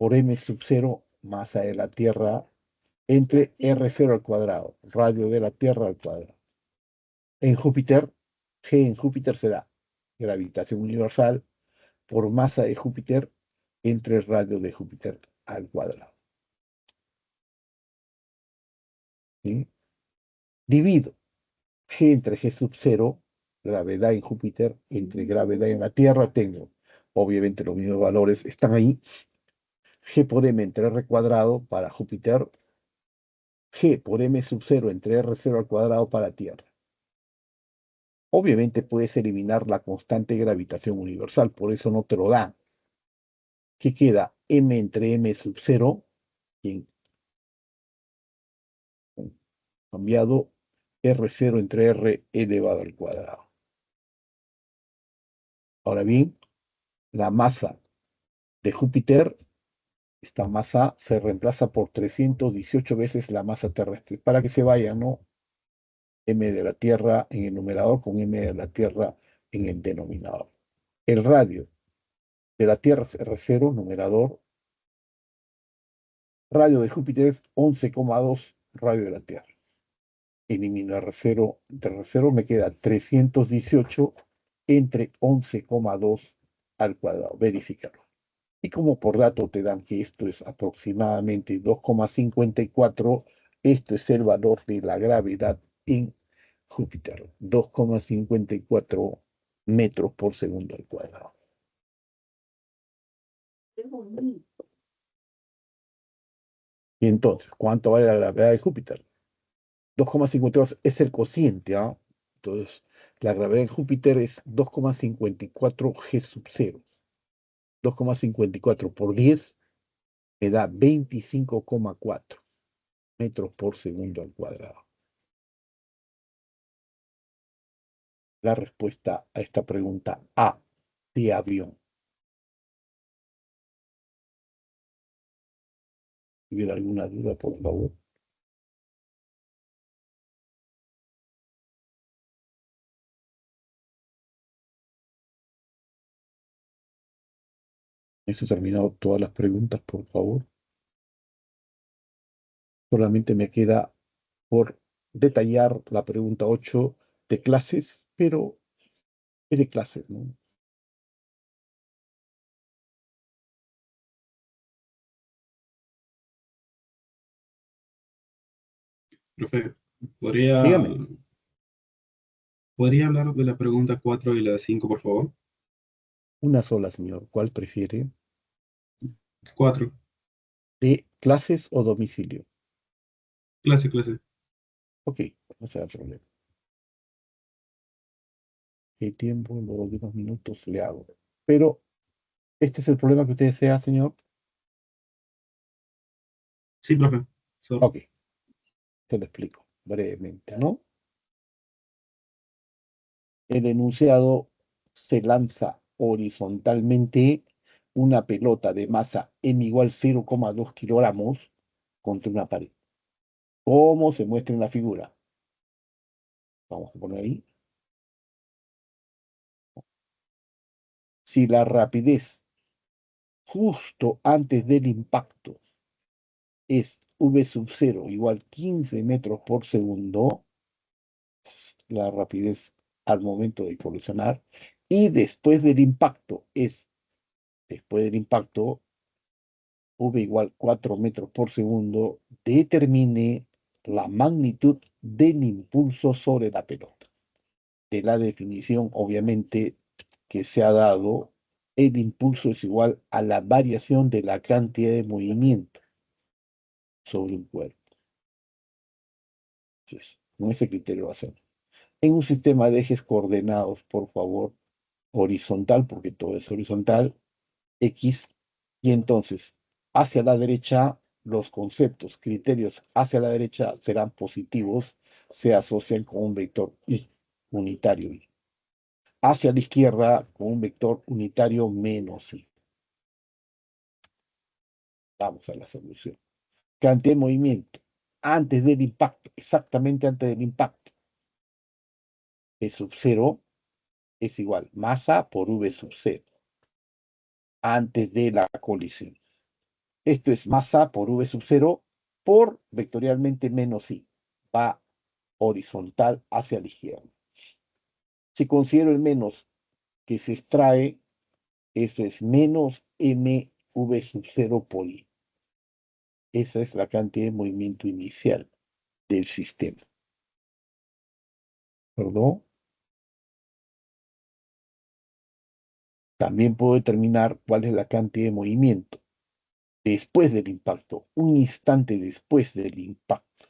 por m sub 0, masa de la Tierra, entre R0 al cuadrado, radio de la Tierra al cuadrado. En Júpiter, G en Júpiter será gravitación universal por masa de Júpiter entre el radio de Júpiter al cuadrado. ¿Sí? Divido G entre G sub 0, gravedad en Júpiter, entre gravedad en la Tierra, tengo, obviamente los mismos valores están ahí, G por M entre R cuadrado para Júpiter, G por M sub 0 entre R0 al cuadrado para Tierra. Obviamente puedes eliminar la constante de gravitación universal, por eso no te lo da. ¿Qué queda? M entre M sub 0, bien, cambiado, R0 entre R elevado al cuadrado. Ahora bien, la masa de Júpiter, esta masa se reemplaza por 318 veces la masa terrestre, para que se vaya, ¿no? M de la Tierra en el numerador con M de la Tierra en el denominador. El radio de la Tierra es R0, numerador. Radio de Júpiter es 11,2 radio de la Tierra. Elimino R0, de R0 me queda 318 entre 11,2 al cuadrado. Verifícalo. Y como por dato te dan que esto es aproximadamente 2,54, esto es el valor de la gravedad en Júpiter, 2,54 metros por segundo al cuadrado. Y entonces, ¿cuánto vale la gravedad de Júpiter? 2,52 es el cociente, ¿ah? Entonces, la gravedad de Júpiter es 2,54 G sub 0. 2,54 por 10 me da 25,4 metros por segundo al cuadrado. La respuesta a esta pregunta A, de avión. Si hubiera alguna duda, por favor. Eso terminado todas las preguntas, por favor. Solamente me queda por detallar la pregunta 8 de clases, pero es de clases, ¿no? Profe, ¿podría, Dígame, ¿podría hablar de la pregunta 4 y la 5, por favor? una sola, señor. ¿Cuál prefiere? 4. ¿De clases o domicilio? Clase. Ok, no será problema. El tiempo, luego de unos minutos le hago. Pero, ¿este es el problema que usted desea, señor? Sí, profe. Sorry. Ok, te lo explico brevemente, ¿no? El enunciado se lanza horizontalmente una pelota de masa m igual 0,2 kilogramos contra una pared. ¿Cómo se muestra en la figura? Vamos a poner ahí. Si la rapidez justo antes del impacto es v sub 0 igual 15 metros por segundo, la rapidez al momento de colisionar, y después del impacto es, después del impacto, v igual 4 metros por segundo, determine la magnitud del impulso sobre la pelota. De la definición, obviamente, que se ha dado, el impulso es igual a la variación de la cantidad de movimiento sobre un cuerpo. Entonces, con ese criterio va a ser. En un sistema de ejes coordenados, por favor, horizontal, porque todo es horizontal, X, y entonces hacia la derecha, los conceptos, criterios hacia la derecha serán positivos, se asocian con un vector I, unitario I. Hacia la izquierda, con un vector unitario menos I. Vamos a la solución. Cantidad de movimiento antes del impacto, exactamente antes del impacto. V sub 0 es igual masa por V sub 0 antes de la colisión. Esto es masa por V sub 0 por vectorialmente menos I. Va horizontal hacia la izquierda. Si considero el menos que se extrae, eso es menos mv sub 0 por I. Esa es la cantidad de movimiento inicial del sistema. ¿Perdón? También puedo determinar cuál es la cantidad de movimiento después del impacto, un instante después del impacto.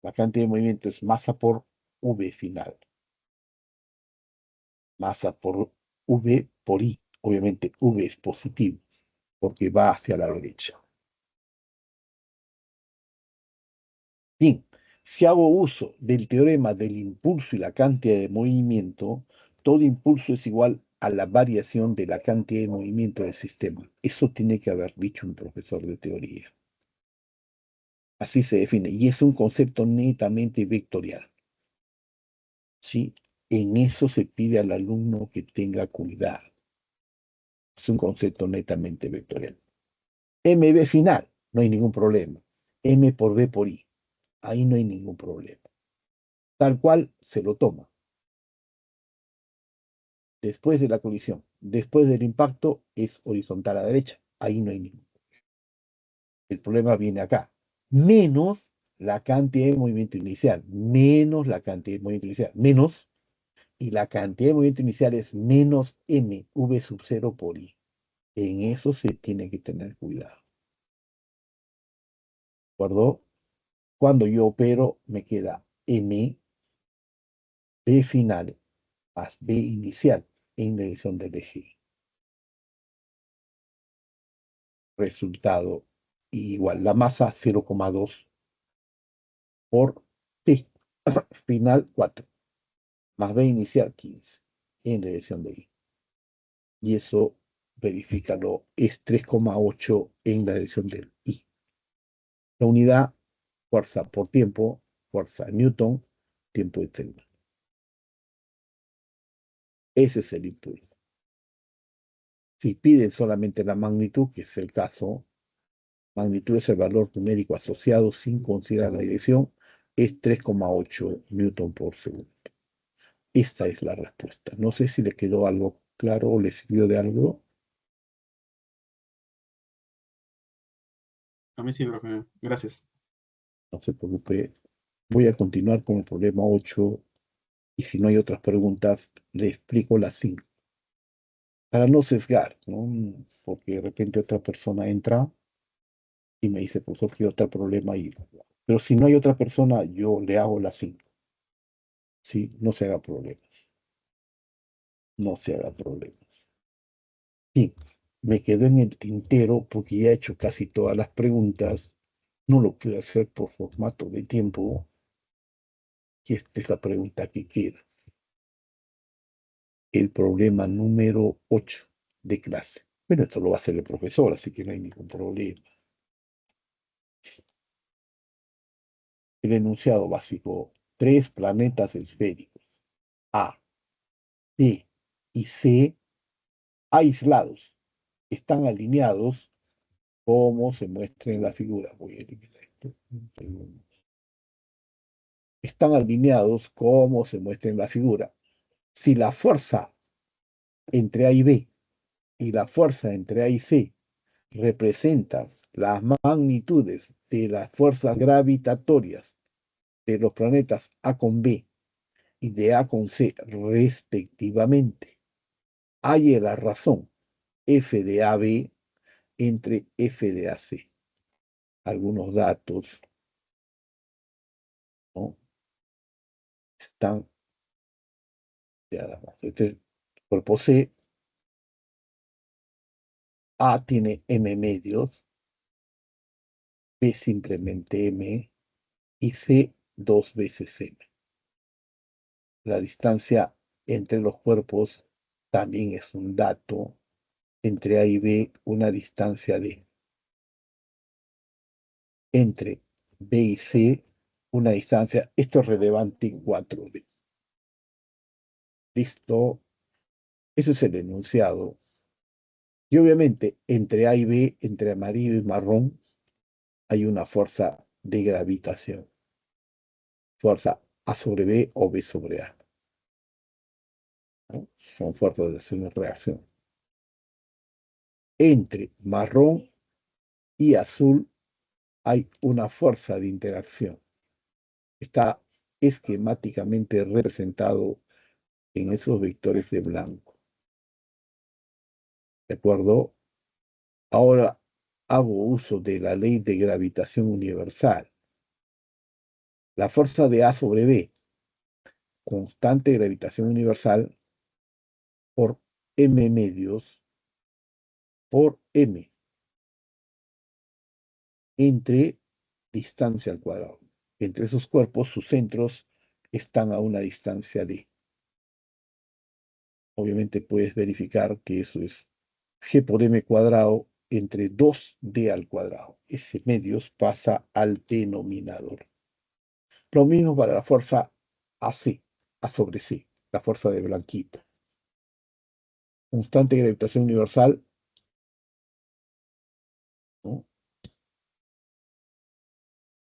La cantidad de movimiento es masa por V final. Masa por V por I. Obviamente V es positivo porque va hacia la derecha. Bien, si hago uso del teorema del impulso y la cantidad de movimiento, todo impulso es igual a la variación de la cantidad de movimiento del sistema. Eso tiene que haber dicho un profesor de teoría. Así se define, y es un concepto netamente vectorial. ¿Sí? En eso se pide al alumno que tenga cuidado. Es un concepto netamente vectorial. MB final, no hay ningún problema. M por B por I, ahí no hay ningún problema. Tal cual se lo toma. Después de la colisión, después del impacto, es horizontal a la derecha. Ahí no hay ningún problema. El problema viene acá. Menos la cantidad de movimiento inicial. Menos la cantidad de movimiento inicial. Menos. Y la cantidad de movimiento inicial es menos mv sub 0 por I. En eso se tiene que tener cuidado. ¿De acuerdo? Cuando yo opero, me queda m, b final, más b inicial en la dirección del eje. Resultado igual. La masa 0,2 por p final 4, más b inicial 15 en la dirección de I. Y eso, verifícalo, es 3,8 en la dirección del I. La unidad, fuerza por tiempo, fuerza Newton, tiempo de segundo. Ese es el impulso. Si piden solamente la magnitud, que es el caso, magnitud es el valor numérico asociado sin considerar la dirección, es 3,8 Newton por segundo. Esta es la respuesta. No sé si le quedó algo claro o le sirvió de algo. A mí sí, profe. Gracias. No se preocupe. Voy a continuar con el problema 8 y si no hay otras preguntas, le explico las 5. Para no sesgar, ¿no? Porque de repente otra persona entra y me dice, profesor, quiero otro problema y... Pero si no hay otra persona, yo le hago las 5. ¿Sí? No se haga problemas. No se haga problemas. Y me quedo en el tintero porque ya he hecho casi todas las preguntas. No lo pude hacer por formato de tiempo. Y esta es la pregunta que queda. El problema número 8 de clase. Bueno, esto lo va a hacer el profesor, así que no hay ningún problema. El enunciado básico. 3 planetas esféricos. A, B y C aislados. Están alineados como se muestra en la figura. Voy a eliminar esto. Están alineados como se muestra en la figura. Si la fuerza entre A y B y la fuerza entre A y C representan las magnitudes de las fuerzas gravitatorias de los planetas A con B y de A con C respectivamente, hay la razón F de AB entre F de AC. Algunos datos, ¿no? Están ya. Este cuerpo C A tiene m medios, B simplemente m y C 2 veces m. La distancia entre los cuerpos también es un dato. Entre A y B, una distancia d. Entre B y C, una distancia. Esto es relevante en 4D. ¿Listo? Eso es el enunciado. Y obviamente, entre A y B, entre amarillo y marrón, hay una fuerza de gravitación. Fuerza A sobre B o B sobre A. ¿No? Son fuerzas de acción y reacción. Entre marrón y azul hay una fuerza de interacción. Está esquemáticamente representado en esos vectores de blanco. ¿De acuerdo? Ahora hago uso de la ley de gravitación universal. La fuerza de A sobre B, constante de gravitación universal, por m medios, por m, entre distancia al cuadrado. Entre esos cuerpos, sus centros están a una distancia d. Obviamente puedes verificar que eso es g por m cuadrado entre 2d al cuadrado. Ese medios pasa al denominador. Lo mismo para la fuerza AC, A sobre C, la fuerza de blanquito. Constante de gravitación universal, ¿no?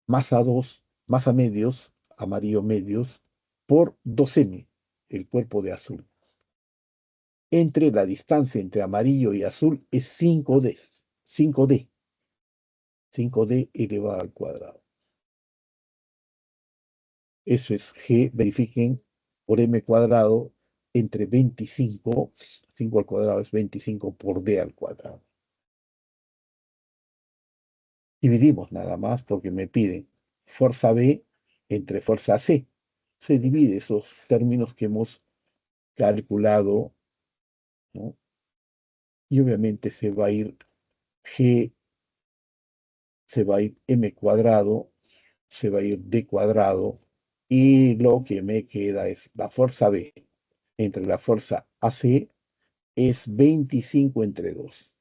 Masa 2, masa medios, amarillo medios, por 2m, el cuerpo de azul. Entre la distancia entre amarillo y azul es 5D, 5D, 5D elevado al cuadrado. Eso es G, verifiquen, por m cuadrado entre 25, 5 al cuadrado es 25 por D al cuadrado. Dividimos nada más porque me piden fuerza B entre fuerza C. Se divide esos términos que hemos calculado, ¿no? Y obviamente se va a ir G, se va a ir m cuadrado, se va a ir d cuadrado, y lo que me queda es la fuerza B entre la fuerza AC es 25 entre 2.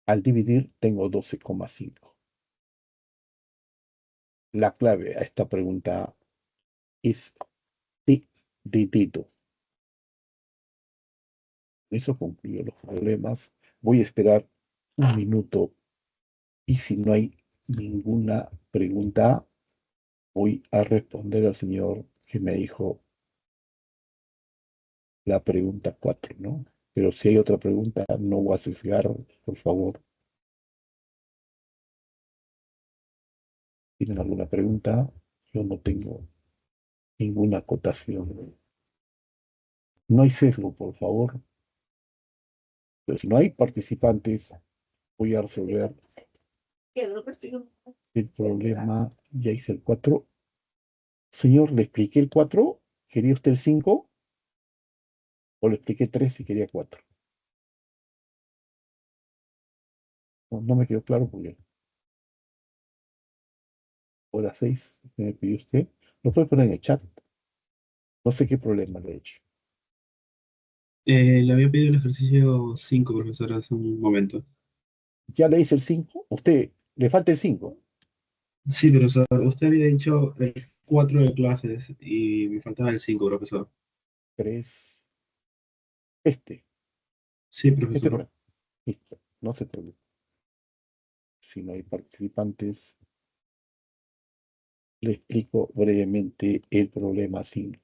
Al dividir tengo 12,5. La clave a esta pregunta es T de dedo. Eso concluye los problemas. Voy a esperar un minuto y si no hay ninguna pregunta, voy a responder al señor que me dijo la pregunta 4, ¿no? Pero si hay otra pregunta, no voy a sesgar, por favor. ¿Tienen alguna pregunta? Yo no tengo ninguna acotación. No hay sesgo, por favor. Pero si no hay participantes, voy a resolver el problema. Ya hice el 4. Señor, ¿le expliqué el 4? ¿Quería usted el 5? ¿O le expliqué 3 y quería 4? No me quedó claro porque o la 6 que me pidió usted. Lo puede poner en el chat. No sé qué problema le he hecho. Le había pedido el ejercicio 5, profesor, hace un momento. ¿Ya le hice el 5? ¿Usted le falta el 5? Sí, profesor, usted había dicho el 4 de clases y me faltaba el 5, profesor. 3. Sí, Este profesor. no. Listo. No se preocupe. Si no hay participantes, le explico brevemente el problema 5.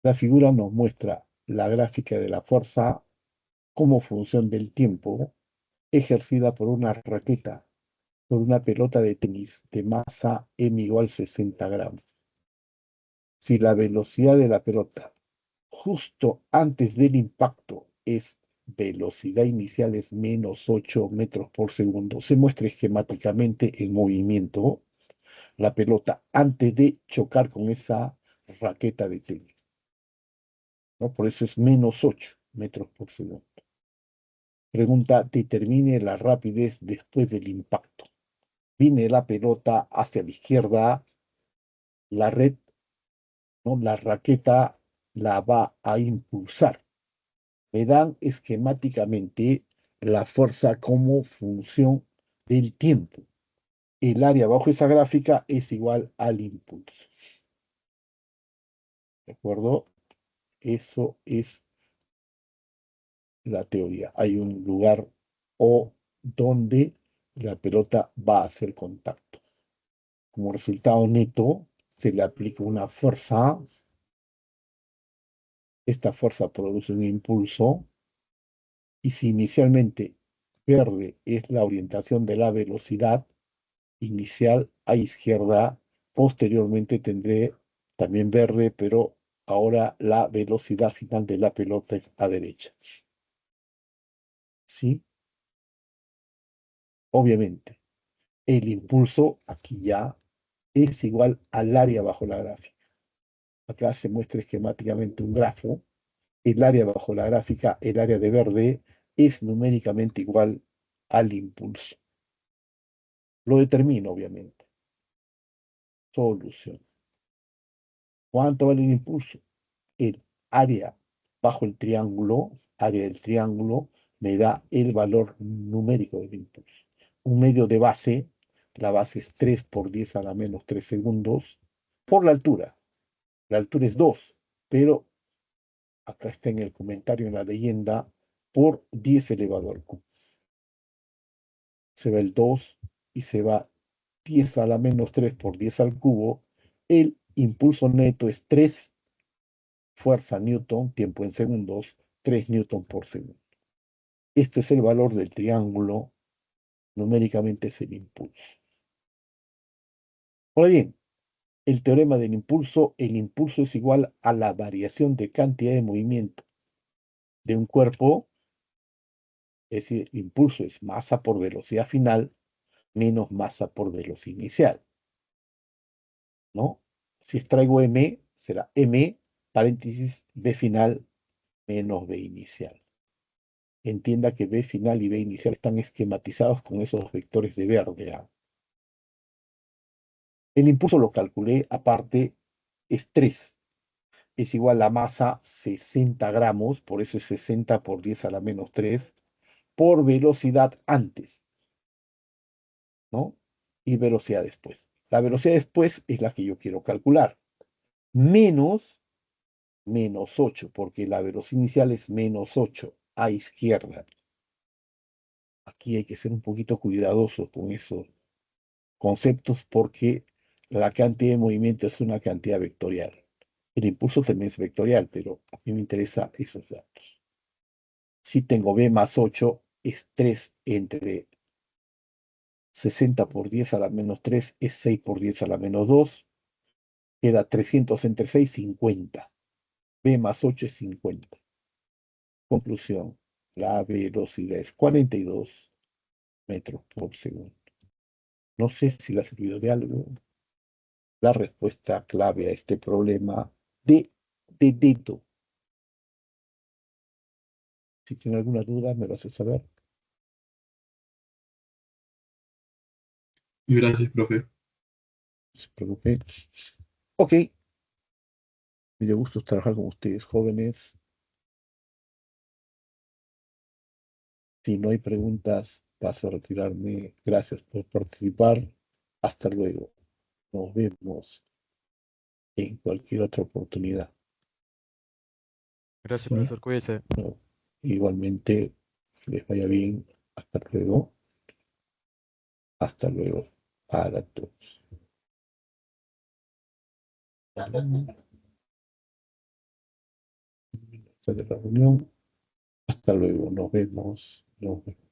La figura nos muestra la gráfica de la fuerza como función del tiempo ejercida por una raqueta, por una pelota de tenis de masa m igual 60 gramos. Si la velocidad de la pelota justo antes del impacto es velocidad inicial es menos 8 metros por segundo, se muestra esquemáticamente el movimiento, la pelota antes de chocar con esa raqueta de tenis, ¿no? Por eso es menos 8 metros por segundo. Pregunta, determine la rapidez después del impacto. Viene la pelota hacia la izquierda, la red, ¿no? La raqueta la va a impulsar. Me dan esquemáticamente la fuerza como función del tiempo. El área bajo esa gráfica es igual al impulso. ¿De acuerdo? Eso es la teoría. Hay un lugar O donde la pelota va a hacer contacto. Como resultado neto, se le aplica una fuerza. Esta fuerza produce un impulso. Y si inicialmente verde es la orientación de la velocidad inicial a izquierda, posteriormente tendré también verde, pero ahora la velocidad final de la pelota es a derecha. ¿Sí? Obviamente, el impulso aquí ya es igual al área bajo la gráfica. Acá se muestra esquemáticamente un grafo. El área bajo la gráfica, el área de verde, es numéricamente igual al impulso. Lo determino, obviamente. Solución. ¿Cuánto vale el impulso? El área bajo el triángulo, área del triángulo, me da el valor numérico del impulso. Un medio de base, la base es 3 por 10 a la menos 3 segundos, por la altura. La altura es 2, pero acá está en el comentario, en la leyenda, por 10 elevado al cubo. Se va el 2 y se va 10 a la menos 3 por 10 al cubo. El impulso neto es 3 fuerza Newton, tiempo en segundos, 3 Newton por segundo. Este es el valor del triángulo, numéricamente es el impulso. Ahora bien, el teorema del impulso, el impulso es igual a la variación de cantidad de movimiento de un cuerpo, es decir, el impulso es masa por velocidad final menos masa por velocidad inicial, ¿no? Si extraigo m, será m, paréntesis, b final menos b inicial. Entienda que B final y B inicial están esquematizados con esos vectores de verde. El impulso lo calculé, aparte, es 3. Es igual a masa 60 gramos, por eso es 60 por 10 a la menos 3, por velocidad antes, ¿no? Y velocidad después. La velocidad después es la que yo quiero calcular. Menos 8, porque la velocidad inicial es menos 8 a izquierda. Aquí hay que ser un poquito cuidadoso con esos conceptos porque la cantidad de movimiento es una cantidad vectorial. El impulso también es vectorial, pero a mí me interesan esos datos. Si tengo B más 8, es 3 entre 60 por 10 a la menos 3, es 6 por 10 a la menos 2. Queda 300 entre 6, 50. B más 8 es 50. Conclusión, la velocidad es 42 metros por segundo. No sé si le ha servido de algo la respuesta clave a este problema de dedito. Si tiene alguna duda, me lo hace saber. Gracias, profe. No se preocupe. Ok. Me dio gusto trabajar con ustedes, jóvenes. Si no hay preguntas, paso a retirarme. Gracias por participar. Hasta luego. Nos vemos en cualquier otra oportunidad. Gracias, Sí. profesor, cuídese. No, igualmente, que les vaya bien. Hasta luego. Hasta luego para todos. De la reunión. Hasta luego. Nos vemos. Nos vemos.